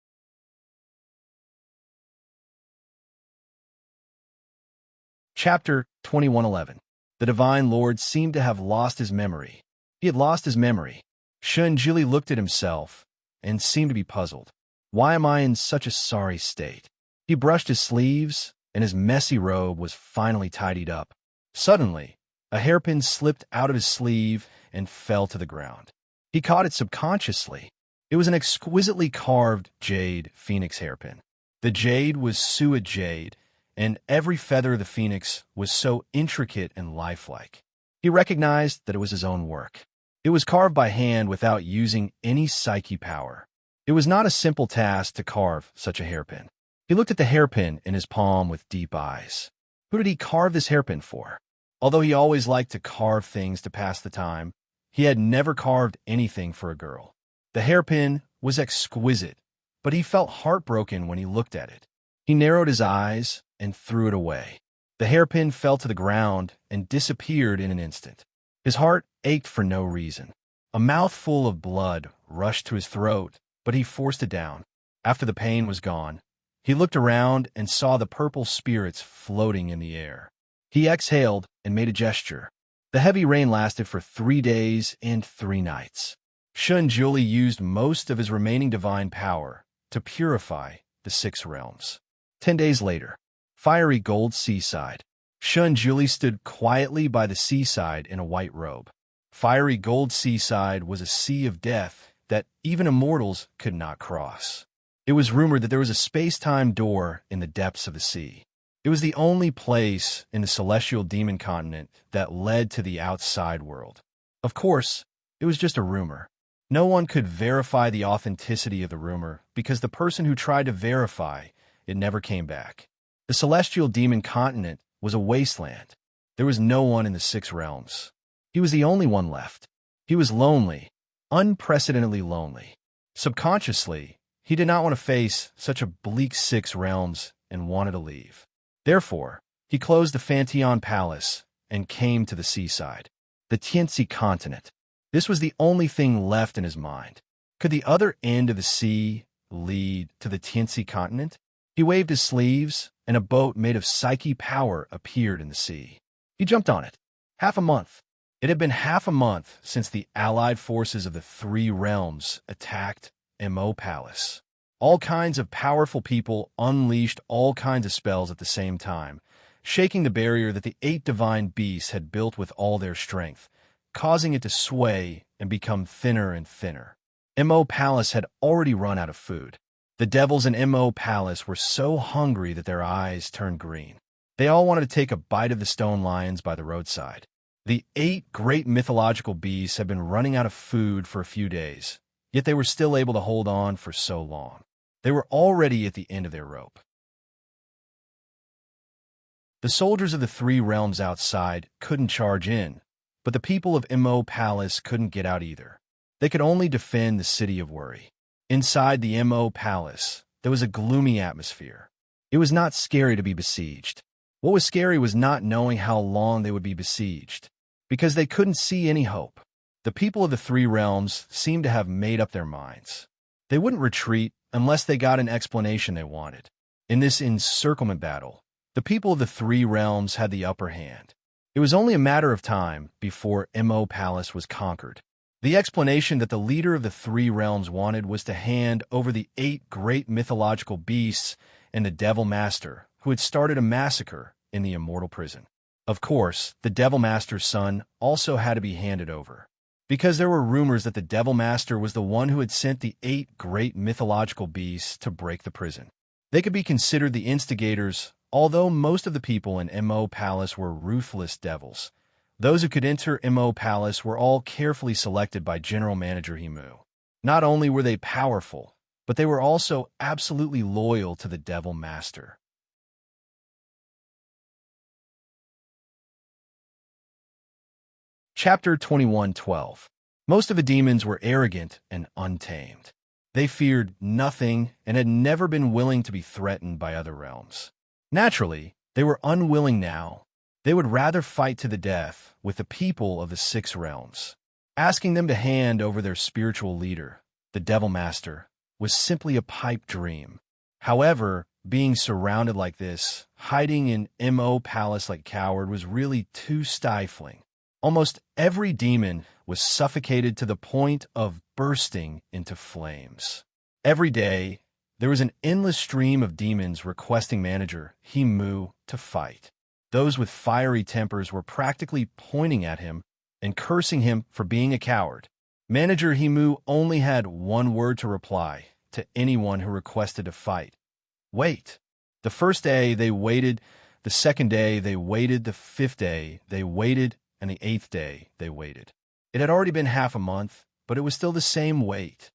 Chapter 2111. The Divine Lord seemed to have lost his memory. He had lost his memory. Shun Jili looked at himself and seemed to be puzzled. Why am I in such a sorry state? He brushed his sleeves, and his messy robe was finally tidied up. Suddenly, a hairpin slipped out of his sleeve and fell to the ground. He caught it subconsciously. It was an exquisitely carved jade phoenix hairpin. The jade was suet jade, and every feather of the phoenix was so intricate and lifelike. He recognized that it was his own work. It was carved by hand without using any psyche power. It was not a simple task to carve such a hairpin. He looked at the hairpin in his palm with deep eyes. Who did he carve this hairpin for? Although he always liked to carve things to pass the time, he had never carved anything for a girl. The hairpin was exquisite, but he felt heartbroken when he looked at it. He narrowed his eyes and threw it away. The hairpin fell to the ground and disappeared in an instant. His heart ached for no reason. A mouthful of blood rushed to his throat, but he forced it down. After the pain was gone, he looked around and saw the purple spirits floating in the air. He exhaled and made a gesture. The heavy rain lasted for 3 days and 3 nights. Shun Juli used most of his remaining divine power to purify the 6 realms. 10 days later, fiery gold seaside. Shun Juli stood quietly by the seaside in a white robe. Fiery gold seaside was a sea of death that even immortals could not cross. It was rumored that there was a space-time door in the depths of the sea. It was the only place in the celestial demon continent that led to the outside world. Of course, it was just a rumor. No one could verify the authenticity of the rumor because the person who tried to verify it never came back. The celestial demon continent was a wasteland. There was no one in the 6 realms. He was the only one left. He was lonely, unprecedentedly lonely. Subconsciously, he did not want to face such a bleak 6 realms and wanted to leave. Therefore, he closed the Fanteon Palace and came to the seaside, the Tianxi continent. This was the only thing left in his mind. Could the other end of the sea lead to the Tianxi continent? He waved his sleeves, and a boat made of psyche power appeared in the sea. He jumped on it. Half a month. It had been half a month since the allied forces of the 3 realms attacked Immerse Palace. All kinds of powerful people unleashed all kinds of spells at the same time, shaking the barrier that the 8 divine beasts had built with all their strength, causing it to sway and become thinner and thinner. Immerse Palace had already run out of food. The devils in Immerse Palace were so hungry that their eyes turned green. They all wanted to take a bite of the stone lions by the roadside. The 8 great mythological beasts had been running out of food for a few days, yet they were still able to hold on for so long. They were already at the end of their rope. The soldiers of the 3 realms outside couldn't charge in, but the people of Immerse Palace couldn't get out either. They could only defend the city of worry. Inside the Immerse Palace, there was a gloomy atmosphere. It was not scary to be besieged. What was scary was not knowing how long they would be besieged, because they couldn't see any hope. The people of the 3 realms seemed to have made up their minds. They wouldn't retreat unless they got an explanation they wanted. In this encirclement battle, the people of the 3 realms had the upper hand. It was only a matter of time before Immerse Palace was conquered. The explanation that the leader of the 3 realms wanted was to hand over the 8 great mythological beasts and the Devil Master, who had started a massacre in the immortal prison. Of course, the Devil Master's son also had to be handed over, because there were rumors that the Devil Master was the one who had sent the 8 great mythological beasts to break the prison. They could be considered the instigators, although most of the people in Immerse Palace were ruthless devils. Those who could enter Mo Palace were all carefully selected by General Manager Himu. Not only were they powerful, but they were also absolutely loyal to the Devil Master. Chapter 21:12. Most of the demons were arrogant and untamed. They feared nothing and had never been willing to be threatened by other realms. Naturally, they were unwilling now. They would rather fight to the death with the people of the 6 realms. Asking them to hand over their spiritual leader, the Devil Master, was simply a pipe dream. However, being surrounded like this, hiding in Mo Palace like coward, was really too stifling. Almost every demon was suffocated to the point of bursting into flames. Every day, there was an endless stream of demons requesting Manager Himu to fight. Those with fiery tempers were practically pointing at him and cursing him for being a coward. Manager Himu only had one word to reply to anyone who requested to fight: wait. The first day they waited, the second day they waited, the 5th day they waited, and the 8th day they waited. It had already been half a month, but it was still the same wait.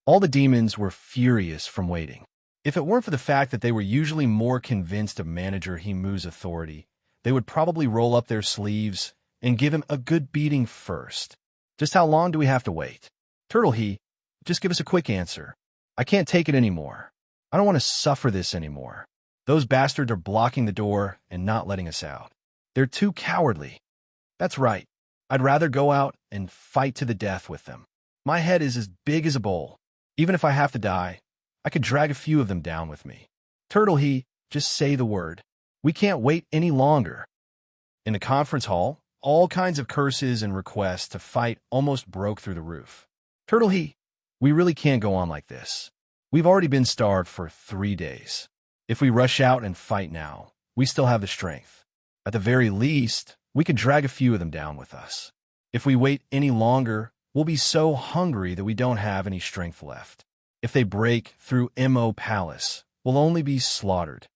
All the demons were furious from waiting. If it weren't for the fact that they were usually more convinced of Manager Himu's authority, they would probably roll up their sleeves and give him a good beating first. Just how long do we have to wait? Turtle just give us a quick answer. I can't take it anymore. I don't want to suffer this anymore. Those bastards are blocking the door and not letting us out. They're too cowardly. That's right. I'd rather go out and fight to the death with them. My head is as big as a bowl. Even if I have to die, I could drag a few of them down with me. Turtle just say the word. We can't wait any longer. In the conference hall, all kinds of curses and requests to fight almost broke through the roof. Turtle we really can't go on like this. We've already been starved for 3 days. If we rush out and fight now, we still have the strength. At the very least, we could drag a few of them down with us. If we wait any longer, we'll be so hungry that we don't have any strength left. If they break through Mo Palace, we'll only be slaughtered.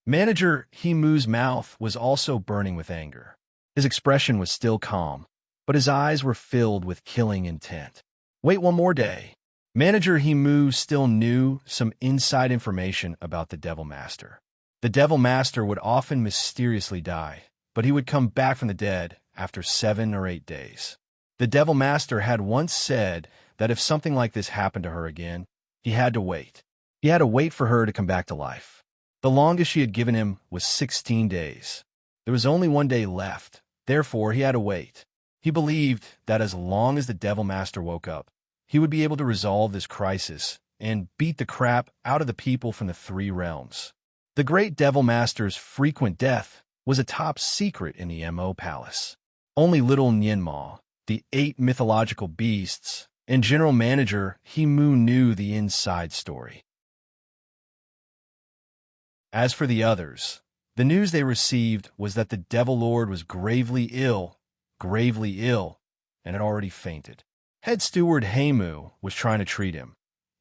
Manager Himu's mouth was also burning with anger. His expression was still calm, but his eyes were filled with killing intent. Wait one more day. Manager Himu still knew some inside information about the Devil Master. The Devil Master would often mysteriously die, but he would come back from the dead after 7 or 8 days. The Devil Master had once said that if something like this happened to her again, he had to wait. He had to wait for her to come back to life. The longest she had given him was 16 days. There was only 1 day left, therefore he had to wait. He believed that as long as the Devil Master woke up, he would be able to resolve this crisis and beat the crap out of the people from the 3 realms. The great Devil Master's frequent death was a top secret in the Mo Palace. Only little Nyenma, the 8 mythological beasts, and General Manager Himu knew the inside story. As for the others, the news they received was that the Devil Lord was gravely ill, and had already fainted. Head Steward Himu was trying to treat him.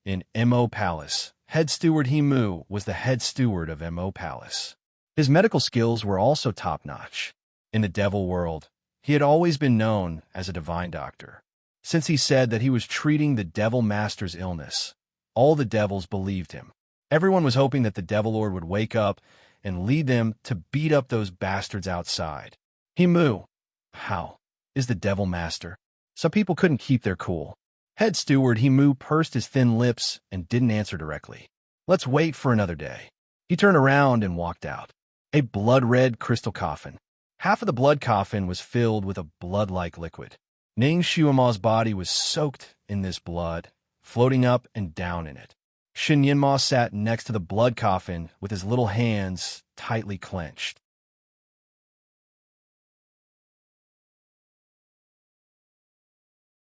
In Mo Palace, Head Steward Himu was the head steward of Mo Palace. His medical skills were also top-notch. In the devil world, he had always been known as a divine doctor. Since he said that he was treating the Devil Master's illness, all the devils believed him. Everyone was hoping that the Devil Lord would wake up and lead them to beat up those bastards outside. Himu, how is the Devil Master? Some people couldn't keep their cool. Head Steward Himu pursed his thin lips and didn't answer directly. Let's wait for another day. He turned around and walked out. A blood-red crystal coffin. Half of the blood coffin was filled with a blood-like liquid. Ning Shuama's body was soaked in this blood, floating up and down in it. Shin Yinma sat next to the blood coffin with his little hands tightly clenched.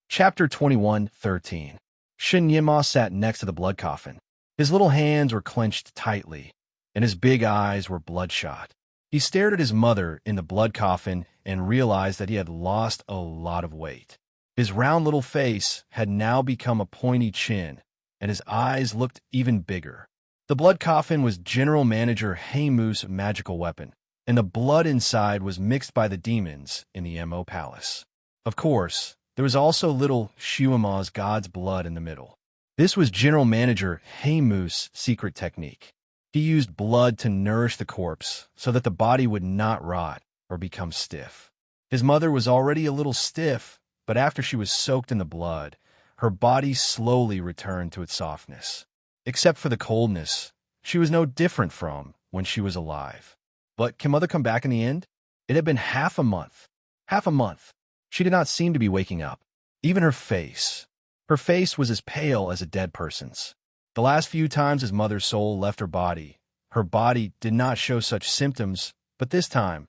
Chapter 21:13. Shin Yinma sat next to the blood coffin. His little hands were clenched tightly, and his big eyes were bloodshot. He stared at his mother in the blood coffin and realized that he had lost a lot of weight. His round little face had now become a pointy chin, and his eyes looked even bigger. The blood coffin was General Manager Himu's magical weapon, and the blood inside was mixed by the demons in the Mo palace. Of course, there was also little Shuama's god's blood in the middle. This was General Manager Heimu's secret technique. He used blood to nourish the corpse so that the body would not rot or become stiff. His mother was already a little stiff, but after she was soaked in the blood, her body slowly returned to its softness. Except for the coldness, she was no different from when she was alive. But can Mother come back in the end? It had been half a month. Half a month. She did not seem to be waking up. Even her face. Her face was as pale as a dead person's. The last few times his mother's soul left her body did not show such symptoms, but this time,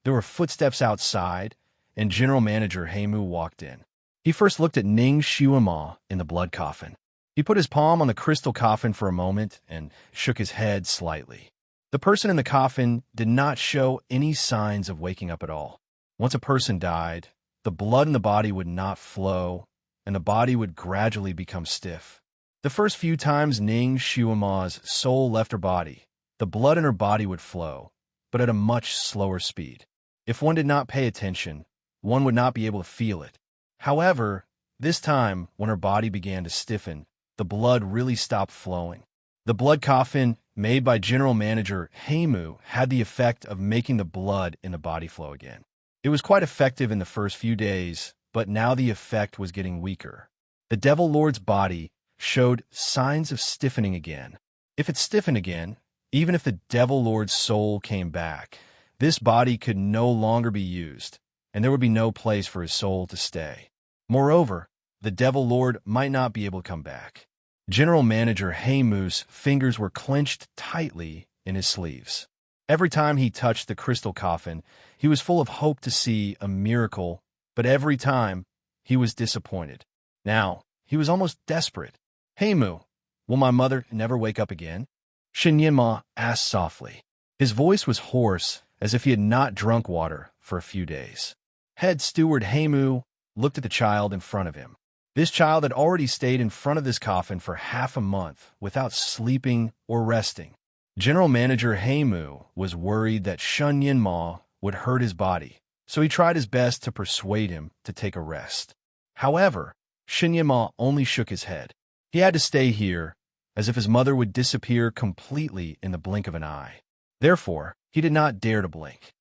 there were footsteps outside, and General Manager Heimu walked in. He first looked at Ning Shuama in the blood coffin. He put his palm on the crystal coffin for a moment and shook his head slightly. The person in the coffin did not show any signs of waking up at all. Once a person died, the blood in the body would not flow, and the body would gradually become stiff. The first few times Ning Shuama's soul left her body, the blood in her body would flow, but at a much slower speed. If one did not pay attention, one would not be able to feel it. However, this time, when her body began to stiffen, the blood really stopped flowing. The blood coffin, made by General Manager Heimu, had the effect of making the blood in the body flow again. It was quite effective in the first few days, but now the effect was getting weaker. The Devil Lord's body showed signs of stiffening again. If it stiffened again, even if the Devil Lord's soul came back, this body could no longer be used, and there would be no place for his soul to stay. Moreover, the Devil Lord might not be able to come back. General Manager Heimu's fingers were clenched tightly in his sleeves. Every time he touched the crystal coffin, he was full of hope to see a miracle, but every time, he was disappointed. Now, he was almost desperate. "Heimu, will my mother never wake up again?" Shinyama asked softly. His voice was hoarse, as if he had not drunk water for a few days. Head Steward Heimu looked at the child in front of him. This child had already stayed in front of this coffin for half a month without sleeping or resting. General Manager Heimu was worried that Shinyama would hurt his body, so he tried his best to persuade him to take a rest. However, Shinyama only shook his head. He had to stay here, as if his mother would disappear completely in the blink of an eye. Therefore, he did not dare to blink.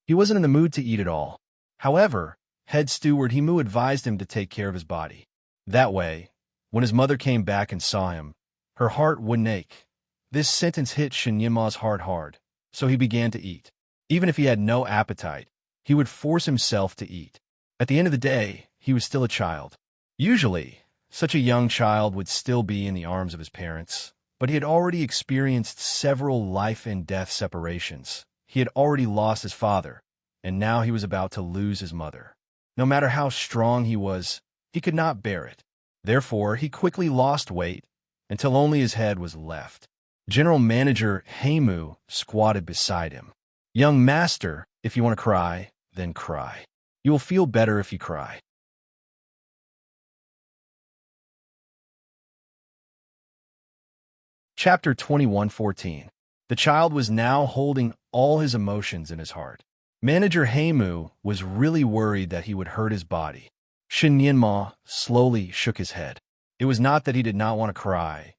He wasn't in the mood to eat at all. However, Head Steward Heimu advised him to take care of his body. That way, when his mother came back and saw him, her heart wouldn't ache. This sentence hit Shinyama's heart hard, so he began to eat. Even if he had no appetite, he would force himself to eat. At the end of the day, he was still a child. Usually, such a young child would still be in the arms of his parents, but he had already experienced several life and death separations. He had already lost his father, and now he was about to lose his mother. No matter how strong he was, he could not bear it. Therefore, he quickly lost weight until only his head was left. General Manager Heimu squatted beside him. "Young master, if you want to cry, then cry. You will feel better if you cry." Chapter 21:14. The child was now holding all his emotions in his heart. Manager Heimu was really worried that he would hurt his body. Shinyama slowly shook his head. It was not that he did not want to cry,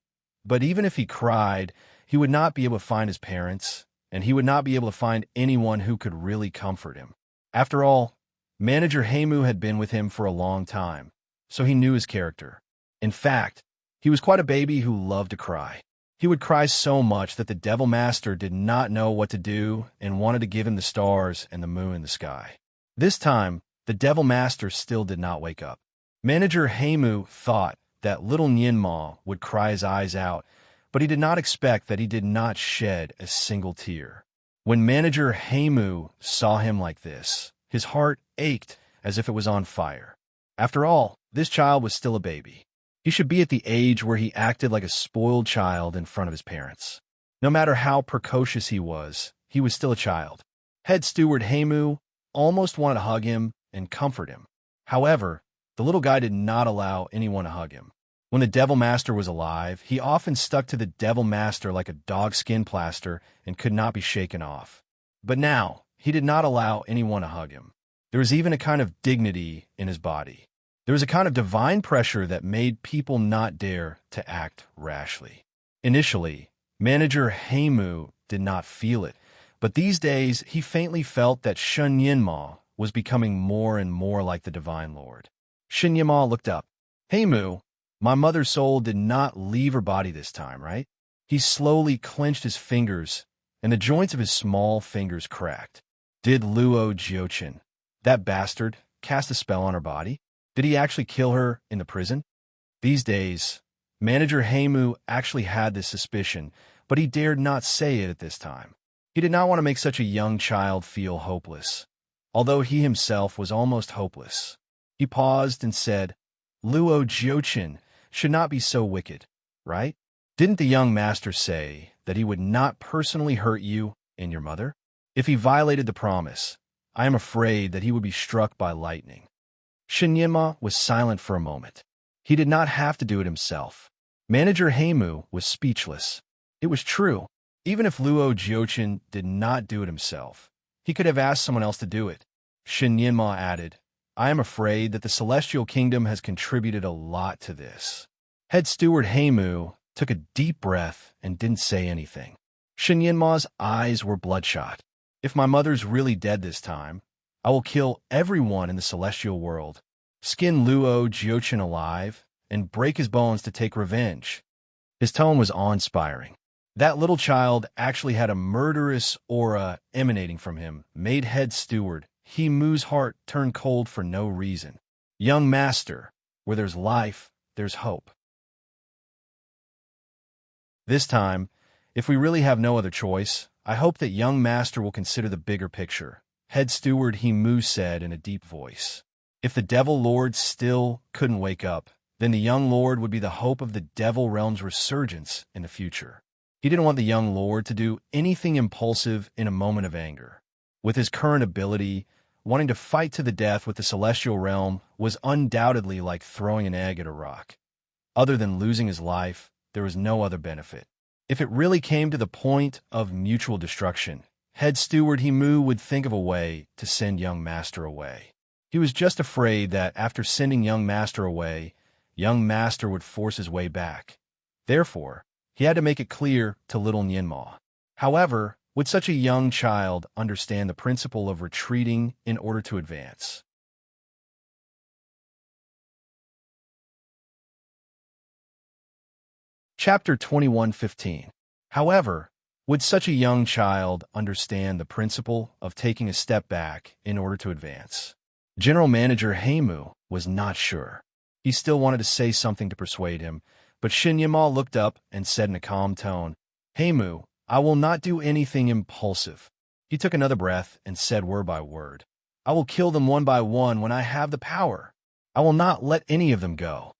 but even if he cried, he would not be able to find his parents, and he would not be able to find anyone who could really comfort him. After all, Manager Heimu had been with him for a long time, so he knew his character. In fact, he was quite a baby who loved to cry. He would cry so much that the Devil Master did not know what to do and wanted to give him the stars and the moon in the sky. This time, the Devil Master still did not wake up. Manager Heimu thought that little Nyenma would cry his eyes out, but he did not expect that he did not shed a single tear. When Manager Heimu saw him like this, his heart ached as if it was on fire. After all, this child was still a baby. He should be at the age where he acted like a spoiled child in front of his parents. No matter how precocious he was still a child. Head Steward Heimu almost wanted to hug him and comfort him. However, the little guy did not allow anyone to hug him. When the Devil Master was alive, he often stuck to the Devil Master like a dogskin plaster and could not be shaken off. But now, he did not allow anyone to hug him. There was even a kind of dignity in his body. There was a kind of divine pressure that made people not dare to act rashly. Initially, manager Heimu did not feel it, but these days he faintly felt that Shun Yinma was becoming more and more like the Divine Lord. Shun Yinma looked up. Heimu, my mother's soul did not leave her body this time, right? He slowly clenched his fingers, and the joints of his small fingers cracked. Did Luo Jiochin, that bastard, cast a spell on her body? Did he actually kill her in the prison? These days, manager Heimu actually had this suspicion, but he dared not say it at this time. He did not want to make such a young child feel hopeless, although he himself was almost hopeless. He paused and said, Luo Jiochin should not be so wicked, right? Didn't the young master say that he would not personally hurt you and your mother? If he violated the promise, I am afraid that he would be struck by lightning. Shun Yinma was silent for a moment. He did not have to do it himself. Manager Heimu was speechless. It was true. Even if Luo Jiochin did not do it himself, he could have asked someone else to do it. Shun Yinma added, I am afraid that the Celestial Kingdom has contributed a lot to this. Head steward Heimu took a deep breath and didn't say anything. Shun Yinma's eyes were bloodshot. If my mother's really dead this time, I will kill everyone in the celestial world, skin Luo Jiochin alive, and break his bones to take revenge. His tone was awe-inspiring. That little child actually had a murderous aura emanating from him, made head steward Heimu's heart turn cold for no reason. Young master, where there's life, there's hope. This time, if we really have no other choice, I hope that young master will consider the bigger picture. Head steward Heimu said in a deep voice. If the Devil Lord still couldn't wake up, then the young lord would be the hope of the Devil Realm's resurgence in the future. He didn't want the young lord to do anything impulsive in a moment of anger. With his current ability, wanting to fight to the death with the Celestial Realm was undoubtedly like throwing an egg at a rock. Other than losing his life, there was no other benefit. If it really came to the point of mutual destruction, Head steward Heimu would think of a way to send young master away. He was just afraid that after sending young master away, young master would force his way back. Therefore, he had to make it clear to little Nyenma. However, would such a young child understand the principle of retreating in order to advance? Chapter 21:15. However, would such a young child understand the principle of taking a step back in order to advance? General Manager Heimu was not sure. He still wanted to say something to persuade him, but Shinyama looked up and said in a calm tone, Heimu, I will not do anything impulsive. He took another breath and said word by word, I will kill them one by one when I have the power. I will not let any of them go.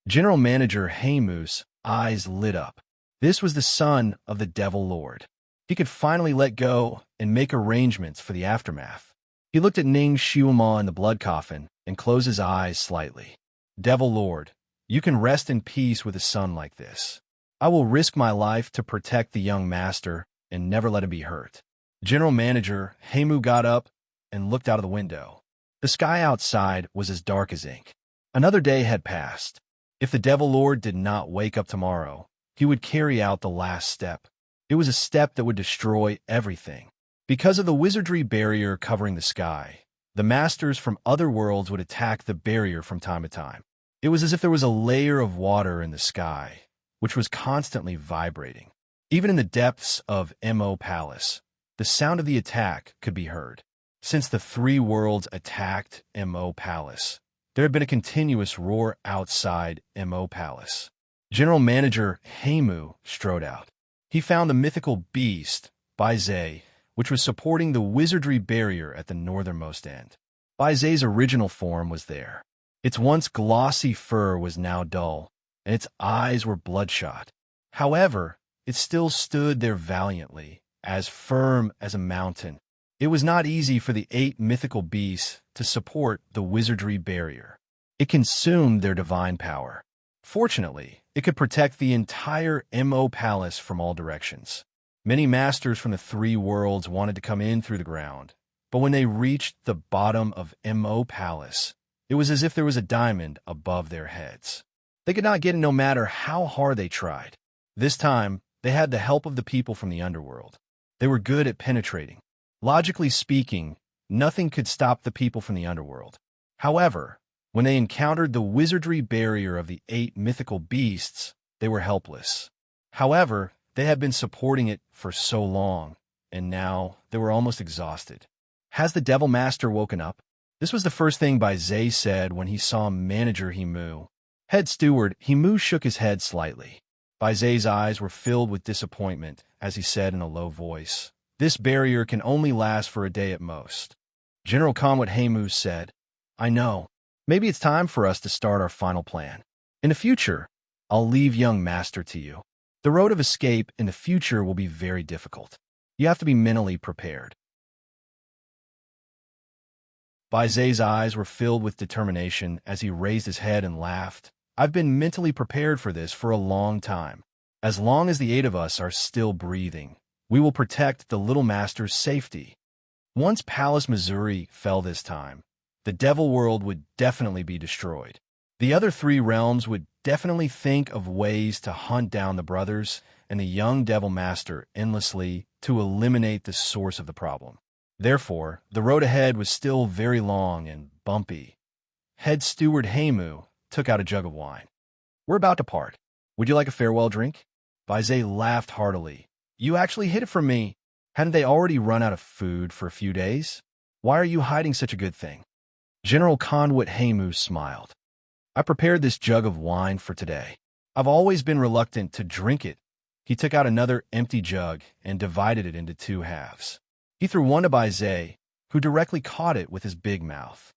General Manager Heimu's eyes lit up. This was the son of the Devil Lord. He could finally let go and make arrangements for the aftermath. He looked at Ning Xiuma in the blood coffin and closed his eyes slightly. Devil Lord, you can rest in peace with a son like this. I will risk my life to protect the young master and never let him be hurt. General Manager Heimu got up and looked out of the window. The sky outside was as dark as ink. Another day had passed. If the Devil Lord did not wake up tomorrow, he would carry out the last step. It was a step that would destroy everything. Because of the wizardry barrier covering the sky, the masters from other worlds would attack the barrier from time to time. It was as if there was a layer of water in the sky, which was constantly vibrating. Even in the depths of Mo Palace, the sound of the attack could be heard. Since the three worlds attacked Mo Palace, there had been a continuous roar outside Mo Palace. General Manager Heimu strode out. He found the mythical beast, Baizé, which was supporting the wizardry barrier at the northernmost end. Baizé's original form was there. Its once glossy fur was now dull, and its eyes were bloodshot. However, it still stood there valiantly, as firm as a mountain. It was not easy for the 8 mythical beasts to support the wizardry barrier. It consumed their divine power. Fortunately, it could protect the entire Mo palace from all directions. Many masters from the three worlds wanted to come in through the ground, but when they reached the bottom of Mo palace, it was as if there was a diamond above their heads. They could not get in no matter how hard they tried. This time, they had the help of the people from the underworld. They were good at penetrating. Logically speaking, nothing could stop the people from the underworld. However, when they encountered the wizardry barrier of the 8 mythical beasts, they were helpless. However, they had been supporting it for so long, and now they were almost exhausted. Has the Devil Master woken up? This was the first thing Bai Zai said when he saw manager Himu. Head steward Himu shook his head slightly. Bai Zai's eyes were filled with disappointment as he said in a low voice, "This barrier can only last for a day at most." General Conwat Himu said, "I know. Maybe it's time for us to start our final plan. In the future, I'll leave young master to you. The road of escape in the future will be very difficult. You have to be mentally prepared." Bai Zai's eyes were filled with determination as he raised his head and laughed. "I've been mentally prepared for this for a long time. As long as the 8 of us are still breathing, we will protect the little master's safety. Once Palace Missouri fell this time, the Devil World would definitely be destroyed. The other 3 realms would definitely think of ways to hunt down the brothers and the young Devil Master endlessly to eliminate the source of the problem. Therefore, the road ahead was still very long and bumpy. Head steward Himu took out a jug of wine. "We're about to part. Would you like a farewell drink?" Bai Zai laughed heartily. "You actually hid it from me. Hadn't they already run out of food for a few days? Why are you hiding such a good thing?" General Conwat Himu smiled. "I prepared this jug of wine for today. I've always been reluctant to drink it." He took out another empty jug and divided it into 2 halves. He threw one to Bai Zai, who directly caught it with his big mouth.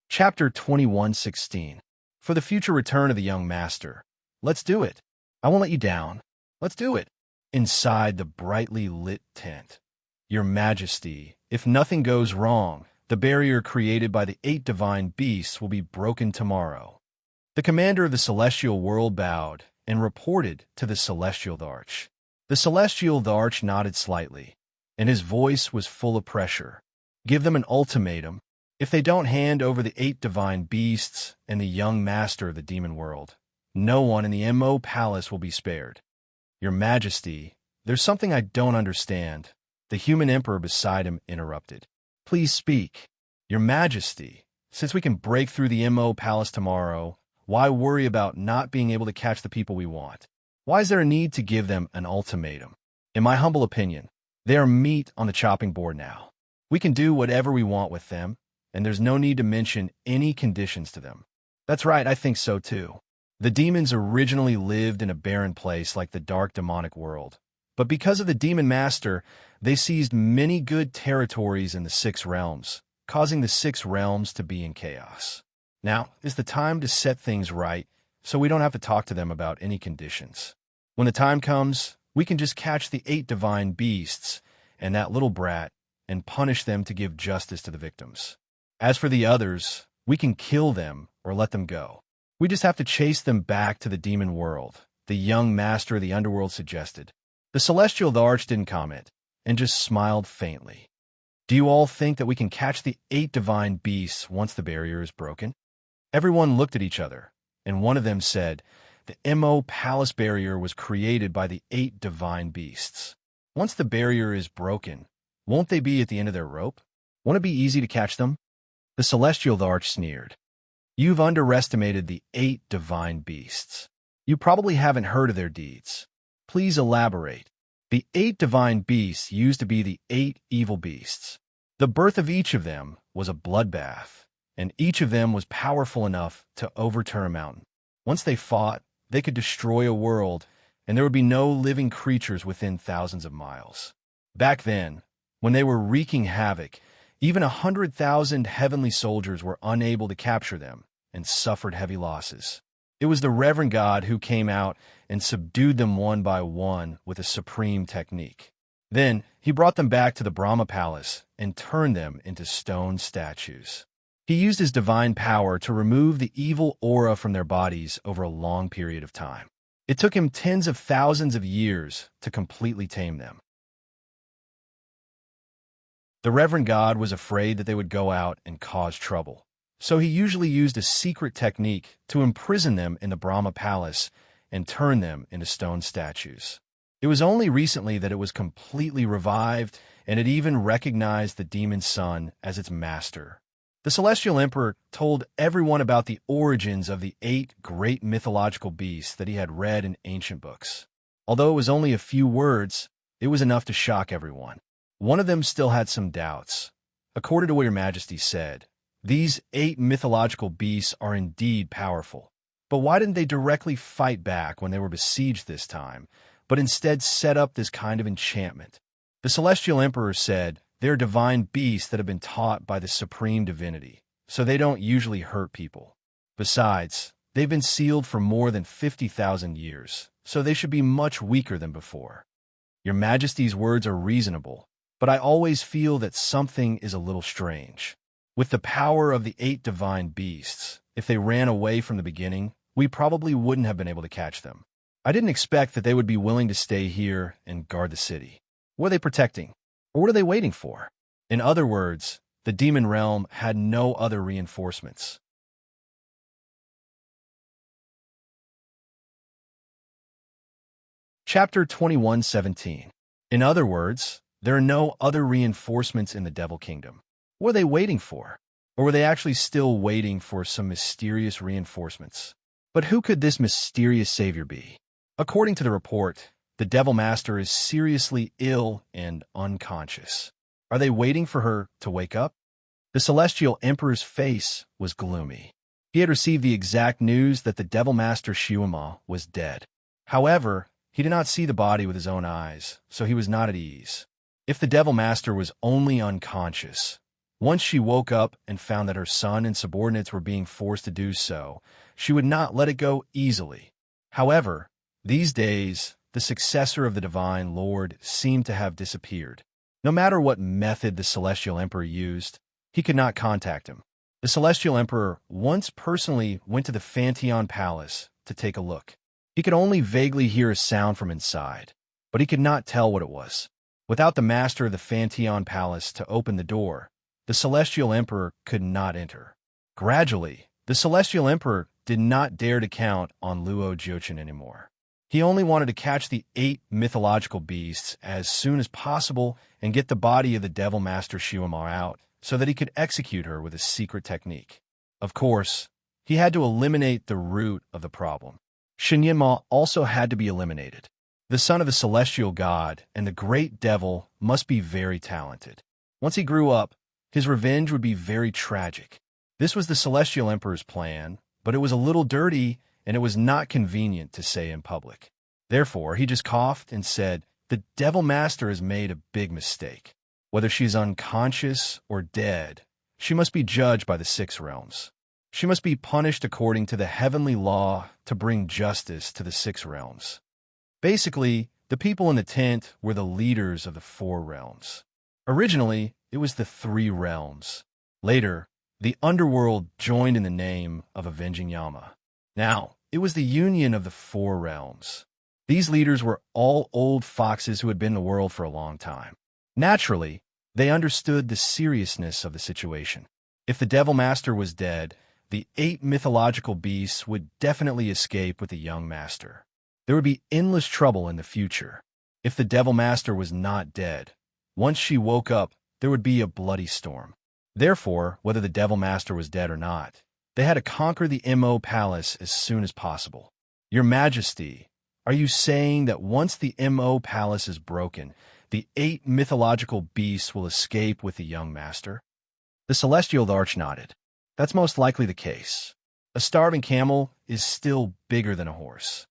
Chapter 21:16. For the future return of the young master. Let's do it. I won't let you down. Let's do it. Inside the brightly lit tent. Your Majesty, if nothing goes wrong, the barrier created by the 8 divine beasts will be broken tomorrow. The commander of the celestial world bowed and reported to the celestial Dharch. The celestial Dharch nodded slightly, and his voice was full of pressure. "Give them an ultimatum. If they don't hand over the 8 divine beasts and the young master of the demon world, no one in the Mo palace will be spared." "Your Majesty, there's something I don't understand," the human emperor beside him interrupted. "Please speak." "Your Majesty, since we can break through the Mo palace tomorrow, why worry about not being able to catch the people we want? Why is there a need to give them an ultimatum? In my humble opinion, they are meat on the chopping board now. We can do whatever we want with them, and there's no need to mention any conditions to them." "That's right, I think so too. The demons originally lived in a barren place like the dark demonic world, but because of the demon master, they seized many good territories in the 6 realms, causing the 6 realms to be in chaos. Now is the time to set things right, so we don't have to talk to them about any conditions. When the time comes, we can just catch the 8 divine beasts and that little brat and punish them to give justice to the victims. As for the others, we can kill them or let them go. We just have to chase them back to the demon world," the young master of the underworld suggested. The celestial Dharch didn't comment and just smiled faintly. "Do you all think that we can catch the 8 divine beasts once the barrier is broken?" Everyone looked at each other, and one of them said, "The Mo palace barrier was created by the 8 divine beasts. Once the barrier is broken, won't they be at the end of their rope? Won't it be easy to catch them?" The celestial Dharch sneered. "You've underestimated the 8 divine beasts. You probably haven't heard of their deeds. Please elaborate." The 8 divine beasts used to be the 8 evil beasts. The birth of each of them was a bloodbath, and each of them was powerful enough to overturn a mountain. Once they fought, they could destroy a world, and there would be no living creatures within thousands of miles. Back then, when they were wreaking havoc, even 100,000 heavenly soldiers were unable to capture them and suffered heavy losses. It was the Reverend God who came out and subdued them one by one with a supreme technique. Then he brought them back to the Brahma palace and turned them into stone statues. He used his divine power to remove the evil aura from their bodies over a long period of time. It took him tens of thousands of years to completely tame them. The Reverend God was afraid that they would go out and cause trouble, so he usually used a secret technique to imprison them in the Brahma palace and turn them into stone statues. It was only recently that it was completely revived, and it even recognized the demon son as its master. The Celestial Emperor told everyone about the origins of the 8 great mythological beasts that he had read in ancient books. Although it was only a few words, it was enough to shock everyone. One of them still had some doubts. According to what Your Majesty said, these 8 mythological beasts are indeed powerful. But why didn't they directly fight back when they were besieged this time, but instead set up this kind of enchantment? The Celestial Emperor said, they're divine beasts that have been taught by the supreme divinity, so they don't usually hurt people. Besides, they've been sealed for more than 50,000 years, so they should be much weaker than before. Your Majesty's words are reasonable, but I always feel that something is a little strange. With the power of the 8 divine beasts, if they ran away from the beginning, we probably wouldn't have been able to catch them. I didn't expect that they would be willing to stay here and guard the city. What are they protecting? Or what are they waiting for? In other words, the demon realm had no other reinforcements. Chapter 21:17. In other words, there are no other reinforcements in the Devil Kingdom. What are they waiting for? Or were they actually still waiting for some mysterious reinforcements? But who could this mysterious savior be? According to the report, the Devil Master is seriously ill and unconscious. Are they waiting for her to wake up? The Celestial Emperor's face was gloomy. He had received the exact news that the Devil Master Shuima was dead. However, he did not see the body with his own eyes, so he was not at ease. If the Devil Master was only unconscious, once she woke up and found that her son and subordinates were being forced to do so, she would not let it go easily. However, these days, the successor of the Divine Lord seemed to have disappeared. No matter what method the Celestial Emperor used, he could not contact him. The Celestial Emperor once personally went to the Pantheon Palace to take a look. He could only vaguely hear a sound from inside, but he could not tell what it was. Without the master of the Pantheon Palace to open the door, the Celestial Emperor could not enter. Gradually, the Celestial Emperor did not dare to count on Luo Jiuchen anymore. He only wanted to catch the 8 mythological beasts as soon as possible and get the body of the Devil Master Shuima out so that he could execute her with a secret technique. Of course, he had to eliminate the root of the problem. Shuima also had to be eliminated. The son of a celestial god and the great devil must be very talented. Once he grew up, his revenge would be very tragic. This was the Celestial Emperor's plan, but it was a little dirty and it was not convenient to say in public. Therefore, he just coughed and said, the Devil Master has made a big mistake. Whether she's unconscious or dead, she must be judged by the 6 realms. She must be punished according to the heavenly law to bring justice to the 6 realms. Basically, the people in the tent were the leaders of the 4 realms. Originally, it was the 3 realms. Later, the underworld joined in the name of Avenging Yama. Now, it was the union of the 4 realms. These leaders were all old foxes who had been in the world for a long time. Naturally, they understood the seriousness of the situation. If the Devil Master was dead, the 8 mythological beasts would definitely escape with the young master. There would be endless trouble in the future. If the Devil Master was not dead, once she woke up, there would be a bloody storm. Therefore, whether the Devil Master was dead or not, they had to conquer the Mo Palace as soon as possible. Your Majesty, are you saying that once the Mo Palace is broken, the 8 mythological beasts will escape with the young master? The Celestial Arch nodded. That's most likely the case. A starving camel is still bigger than a horse.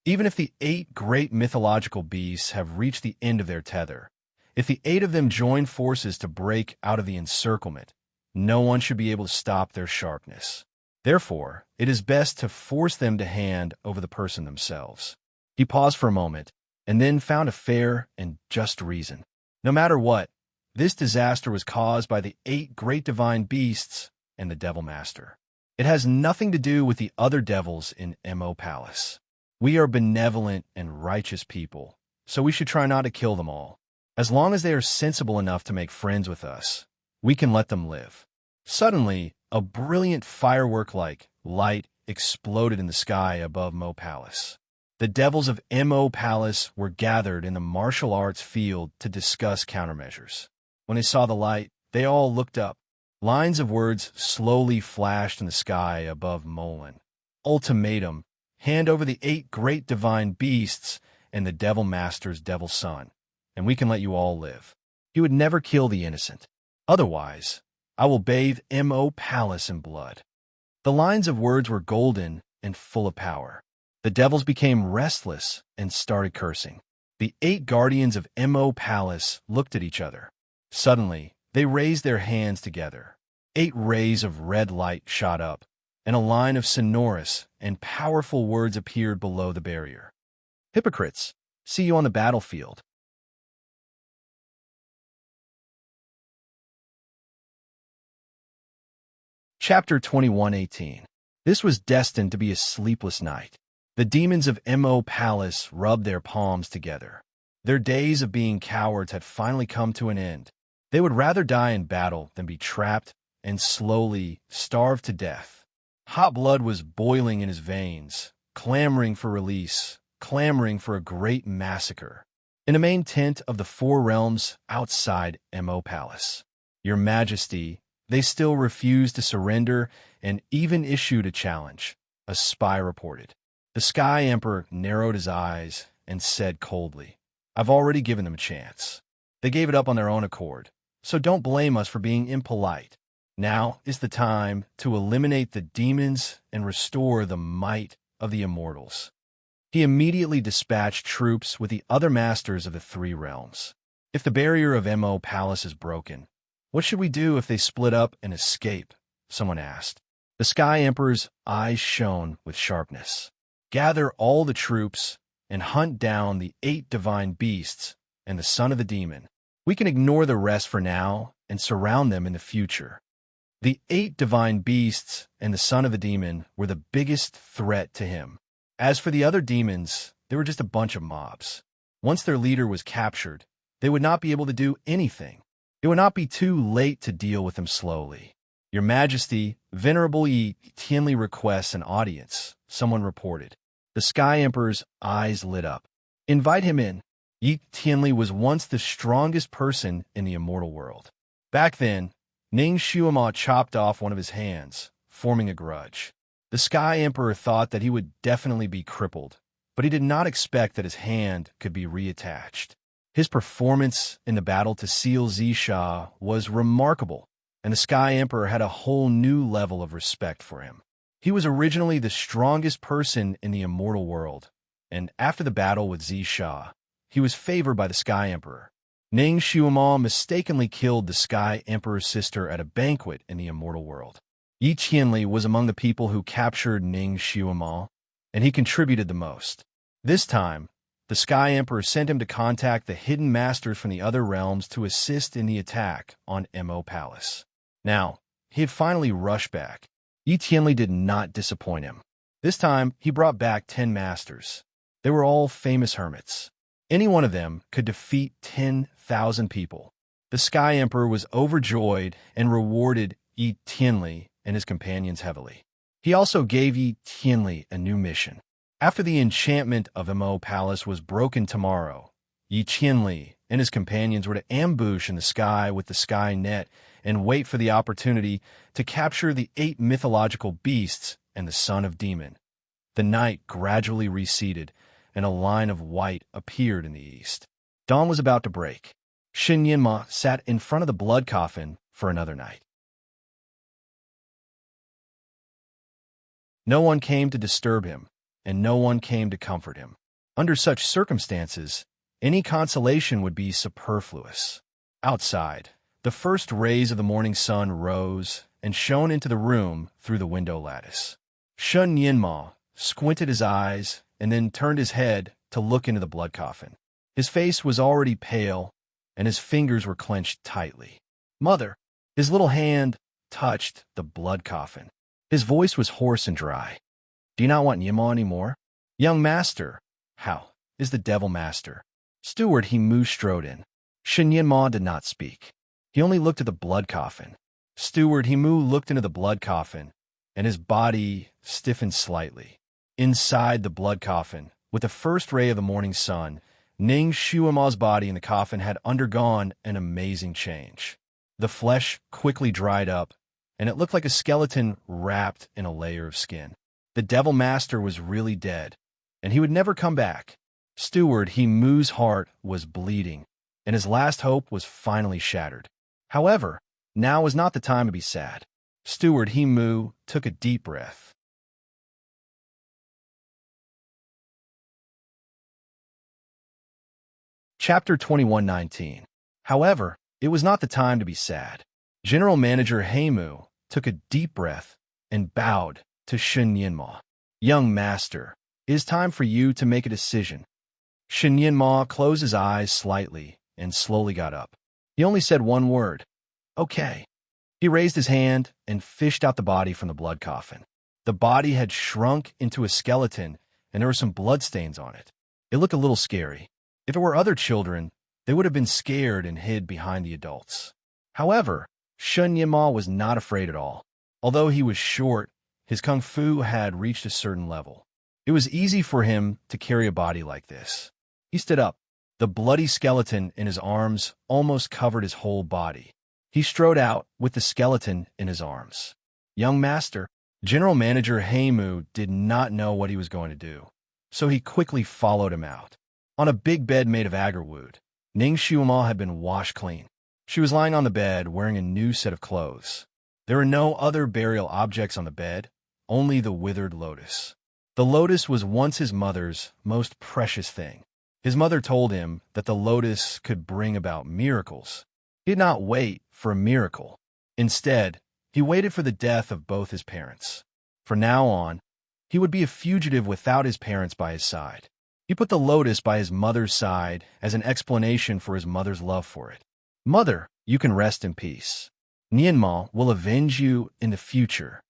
Even if the 8 great mythological beasts have reached the end of their tether, if the 8 of them join forces to break out of the encirclement, no one should be able to stop their sharpness. Therefore, it is best to force them to hand over the person themselves. He paused for a moment, and then found a fair and just reason. No matter what, this disaster was caused by the 8 great divine beasts and the Devil Master. It has nothing to do with the other devils in Mo Palace. We are benevolent and righteous people, so we should try not to kill them all. As long as they are sensible enough to make friends with us, we can let them live. Suddenly, a brilliant firework-like light exploded in the sky above Mo Palace. The devils of Mo Palace were gathered in the martial arts field to discuss countermeasures. When they saw the light, they all looked up. Lines of words slowly flashed in the sky above Molan. Ultimatum: hand over the 8 great divine beasts and the Devil Master's devil son, and we can let you all live. He would never kill the innocent. Otherwise, I will bathe Mo Palace in blood. The lines of words were golden and full of power. The devils became restless and started cursing. The 8 guardians of Mo Palace looked at each other. Suddenly, they raised their hands together. 8 rays of red light shot up, and a line of sonorous and powerful words appeared below the barrier. Hypocrites, see you on the battlefield. Chapter 21:18. This was destined to be a sleepless night. The demons of Mo Palace rubbed their palms together. Their days of being cowards had finally come to an end. They would rather die in battle than be trapped and slowly starve to death. Hot blood was boiling in his veins, clamoring for release, clamoring for a great massacre. In the main tent of the 4 realms outside Mo Palace, Your Majesty, they still refused to surrender and even issued a challenge, a spy reported. The Sky Emperor narrowed his eyes and said coldly, I've already given them a chance. They gave it up on their own accord, so don't blame us for being impolite. Now is the time to eliminate the demons and restore the might of the immortals. He immediately dispatched troops with the other masters of the 3 realms. If the barrier of Mo Palace is broken, what should we do if they split up and escape? Someone asked. The Sky Emperor's eyes shone with sharpness. Gather all the troops and hunt down the 8 divine beasts and the son of the demon. We can ignore the rest for now and surround them in the future. The 8 divine beasts and the son of the demon were the biggest threat to him. As for the other demons, they were just a bunch of mobs. Once their leader was captured, they would not be able to do anything. It would not be too late to deal with them slowly. Your Majesty, Venerable Yi Tianli requests an audience, someone reported. The Sky Emperor's eyes lit up. Invite him in. Yi Tianli was once the strongest person in the immortal world. Back then, Ning Shuama chopped off one of his hands, forming a grudge. The Sky Emperor thought that he would definitely be crippled, but he did not expect that his hand could be reattached. His performance in the battle to seal Zisha was remarkable, and the Sky Emperor had a whole new level of respect for him. He was originally the strongest person in the immortal world, and after the battle with Zisha, he was favored by the Sky Emperor. Ning Shuama mistakenly killed the Sky Emperor's sister at a banquet in the immortal world. Yi Qianli was among the people who captured Ning Shuama, and he contributed the most. This time, the Sky Emperor sent him to contact the hidden masters from the other realms to assist in the attack on Mo Palace. Now, he had finally rushed back. Yi Tianli did not disappoint him. This time, he brought back 10 masters. They were all famous hermits. Any one of them could defeat 10,000 people. The Sky Emperor was overjoyed and rewarded Yi Tianli and his companions heavily. He also gave Yi Tianli a new mission. After the enchantment of Mo Palace was broken tomorrow, Yi Tianli and his companions were to ambush in the sky with the sky net and wait for the opportunity to capture the 8 mythological beasts and the son of demon. The night gradually receded, and a line of white appeared in the east. Dawn was about to break. Shin Yinma sat in front of the blood coffin for another night. No one came to disturb him, and no one came to comfort him. Under such circumstances, any consolation would be superfluous. Outside, the first rays of the morning sun rose and shone into the room through the window lattice. Shun Yinma squinted his eyes and then turned his head to look into the blood coffin. His face was already pale, and his fingers were clenched tightly. "Mother!" His little hand touched the blood coffin. His voice was hoarse and dry. "Do you not want Nyima anymore?" "Young master." "How is the devil master?" Steward Himu strode in. Shinyenma did not speak. He only looked at the blood coffin. Steward Himu looked into the blood coffin, and his body stiffened slightly. Inside the blood coffin, with the first ray of the morning sun, Ning Shuama's body in the coffin had undergone an amazing change. The flesh quickly dried up, and it looked like a skeleton wrapped in a layer of skin. The devil master was really dead, and he would never come back. Steward Himu's heart was bleeding, and his last hope was finally shattered. However, now was not the time to be sad. Steward Himu took a deep breath. Chapter 21:19. However, it was not the time to be sad. General Manager Heimu took a deep breath and bowed to Shinyenma. "Young master, it is time for you to make a decision." Shinyenma closed his eyes slightly and slowly got up. He only said one word, "Okay." He raised his hand and fished out the body from the blood coffin. The body had shrunk into a skeleton, and there were some bloodstains on it. It looked a little scary. If it were other children, they would have been scared and hid behind the adults. However, Shunyama was not afraid at all. Although he was short, his kung fu had reached a certain level. It was easy for him to carry a body like this. He stood up. The bloody skeleton in his arms almost covered his whole body. He strode out with the skeleton in his arms. "Young master." General Manager Heimu did not know what he was going to do, so he quickly followed him out. On a big bed made of agarwood, Ning Shuama had been washed clean. She was lying on the bed wearing a new set of clothes. There were no other burial objects on the bed, only the withered lotus. The lotus was once his mother's most precious thing. His mother told him that the lotus could bring about miracles. He did not wait for a miracle. Instead, he waited for the death of both his parents. From now on, he would be a fugitive without his parents by his side. He put the lotus by his mother's side as an explanation for his mother's love for it. "Mother, you can rest in peace. Nyenma will avenge you in the future."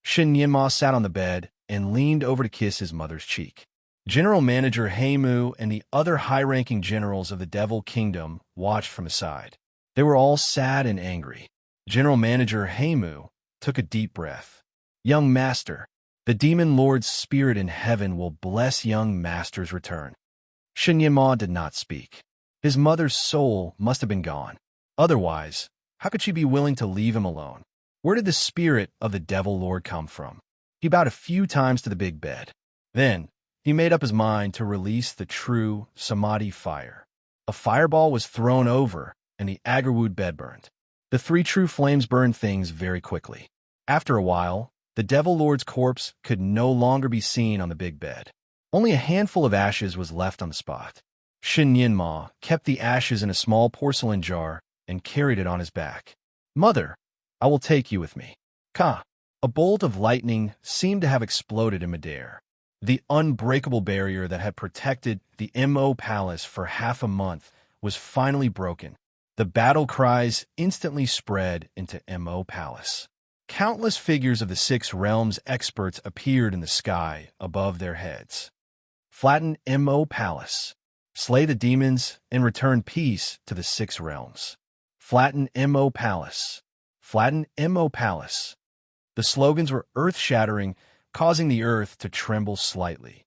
Shin Nyenma sat on the bed and leaned over to kiss his mother's cheek. General Manager Heimu and the other high-ranking generals of the Devil Kingdom watched from aside. They were all sad and angry. General Manager Heimu took a deep breath. "Young master, the Demon Lord's spirit in heaven will bless young master's return." Shinyenma did not speak. His mother's soul must have been gone. Otherwise, how could she be willing to leave him alone? Where did the spirit of the Devil Lord come from? He bowed a few times to the big bed. Then, he made up his mind to release the true Samadhi fire. A fireball was thrown over, and the agarwood bed burned. The three true flames burned things very quickly. After a while, the Devil Lord's corpse could no longer be seen on the big bed. Only a handful of ashes was left on the spot. Shin Nyenma kept the ashes in a small porcelain jar and carried it on his back. "Mother, I will take you with me." Ka! A bolt of lightning seemed to have exploded in midair. The unbreakable barrier that had protected the Mo Palace for half a month was finally broken. The battle cries instantly spread into Mo Palace. Countless figures of the Six Realms experts appeared in the sky above their heads. Flatten Mo Palace. Slay the demons and return peace to the Six Realms. Flatten Mo Palace. Flatten Mo Palace. The slogans were earth-shattering, causing the earth to tremble slightly.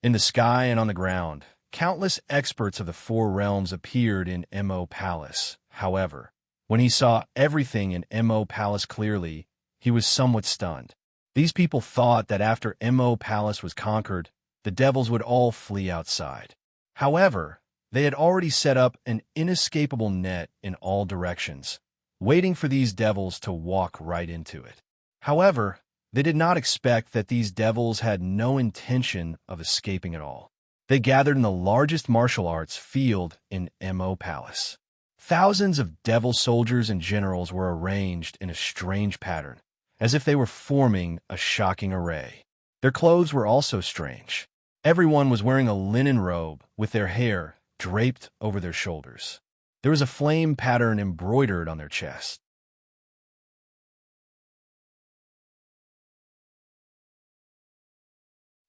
In the sky and on the ground, countless experts of the four realms appeared in Mo Palace. However, when he saw everything in Mo Palace clearly, he was somewhat stunned. These people thought that after Mo Palace was conquered, the devils would all flee outside. However, they had already set up an inescapable net in all directions, waiting for these devils to walk right into it. However, they did not expect that these devils had no intention of escaping at all. They gathered in the largest martial arts field in Mo Palace. Thousands of devil soldiers and generals were arranged in a strange pattern, as if they were forming a shocking array. Their clothes were also strange. Everyone was wearing a linen robe with their hair draped over their shoulders. There was a flame pattern embroidered on their chest.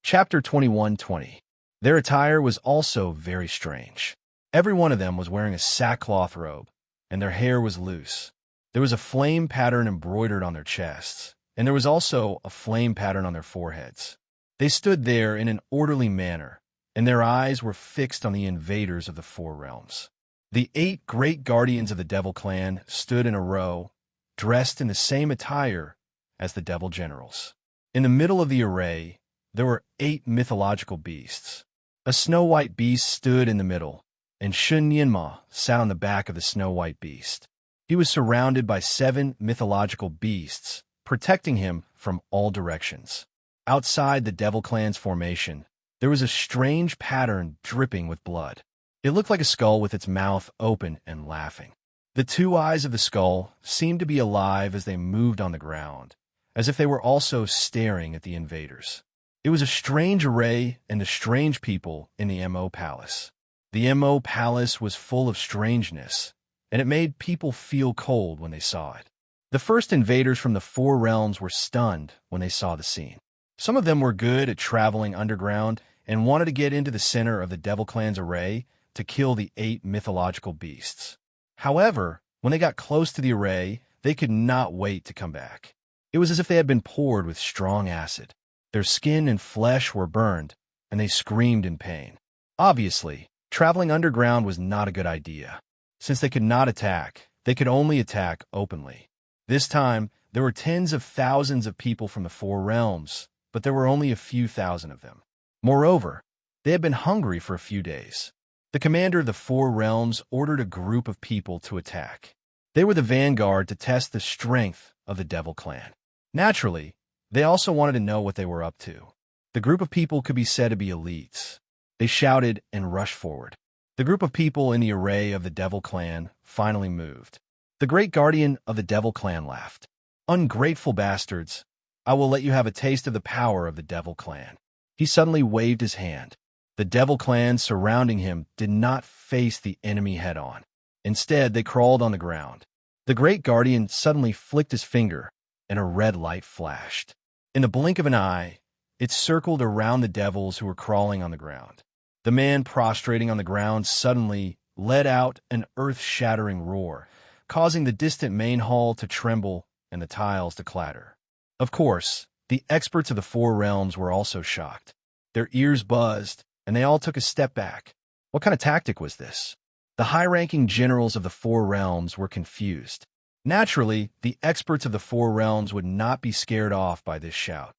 Chapter 21:20. Their attire was also very strange. Every one of them was wearing a sackcloth robe, and their hair was loose. There was a flame pattern embroidered on their chests, and there was also a flame pattern on their foreheads. They stood there in an orderly manner, and their eyes were fixed on the invaders of the Four Realms. The 8 great guardians of the Devil clan stood in a row, dressed in the same attire as the Devil generals. In the middle of the array, there were 8 mythological beasts. A snow-white beast stood in the middle, and Shun Yinma sat on the back of the snow-white beast. He was surrounded by 7 mythological beasts, protecting him from all directions. Outside the Devil clan's formation, there was a strange pattern dripping with blood. It looked like a skull with its mouth open and laughing. The 2 eyes of the skull seemed to be alive as they moved on the ground, as if they were also staring at the invaders. It was a strange array and the strange people in the M.O. Palace. The M.O. Palace was full of strangeness, and it made people feel cold when they saw it. The first invaders from the Four Realms were stunned when they saw the scene. Some of them were good at traveling underground and wanted to get into the center of the Devil clan's array to kill the 8 mythological beasts. However, when they got close to the array, they could not wait to come back. It was as if they had been poured with strong acid. Their skin and flesh were burned, and they screamed in pain. Obviously, traveling underground was not a good idea. Since they could not attack, they could only attack openly. This time, there were tens of thousands of people from the Four Realms, but there were only a few thousand of them. Moreover, they had been hungry for a few days. The commander of the Four Realms ordered a group of people to attack. They were the vanguard to test the strength of the Devil clan. Naturally, they also wanted to know what they were up to. The group of people could be said to be elites. They shouted and rushed forward. The group of people in the array of the Devil clan finally moved. The great guardian of the Devil clan laughed. "Ungrateful bastards, I will let you have a taste of the power of the Devil clan." He suddenly waved his hand. The Devil clan surrounding him did not face the enemy head-on. Instead, they crawled on the ground. The great guardian suddenly flicked his finger, and a red light flashed. In the blink of an eye, it circled around the devils who were crawling on the ground. The man prostrating on the ground suddenly let out an earth-shattering roar, causing the distant main hall to tremble and the tiles to clatter. Of course, the experts of the Four Realms were also shocked. Their ears buzzed, and they all took a step back. What kind of tactic was this? The high-ranking generals of the Four Realms were confused. Naturally, the experts of the Four Realms would not be scared off by this shout.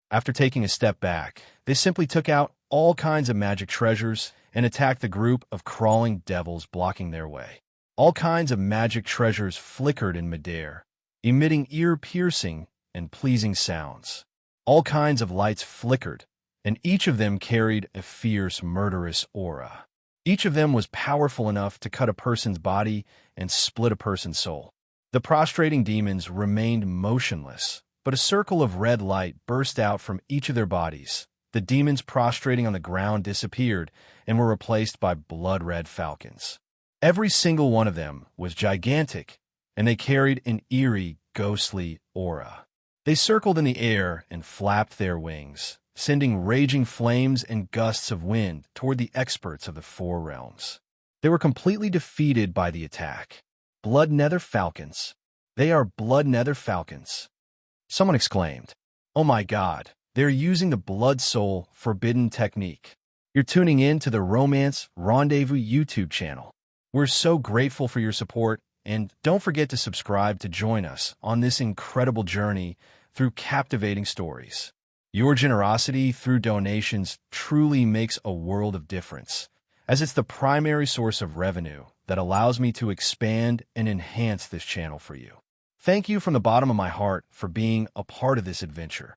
After taking a step back, they simply took out all kinds of magic treasures and attacked the group of crawling devils blocking their way. All kinds of magic treasures flickered in midair, emitting ear-piercing and pleasing sounds. All kinds of lights flickered, and each of them carried a fierce, murderous aura. Each of them was powerful enough to cut a person's body and split a person's soul. The prostrating demons remained motionless, but a circle of red light burst out from each of their bodies. The demons prostrating on the ground disappeared and were replaced by blood-red falcons. Every single one of them was gigantic, and they carried an eerie, ghostly aura. They circled in the air and flapped their wings, sending raging flames and gusts of wind toward the experts of the Four Realms. They were completely defeated by the attack. Blood Nether Falcons. They are Blood Nether Falcons. Someone exclaimed, "Oh my God, they're using the Blood Soul Forbidden technique." You're tuning in to the Romance Rendezvous YouTube channel. We're so grateful for your support, and don't forget to subscribe to join us on this incredible journey through captivating stories. Your generosity through donations truly makes a world of difference, as it's the primary source of revenue that allows me to expand and enhance this channel for you. Thank you from the bottom of my heart for being a part of this adventure.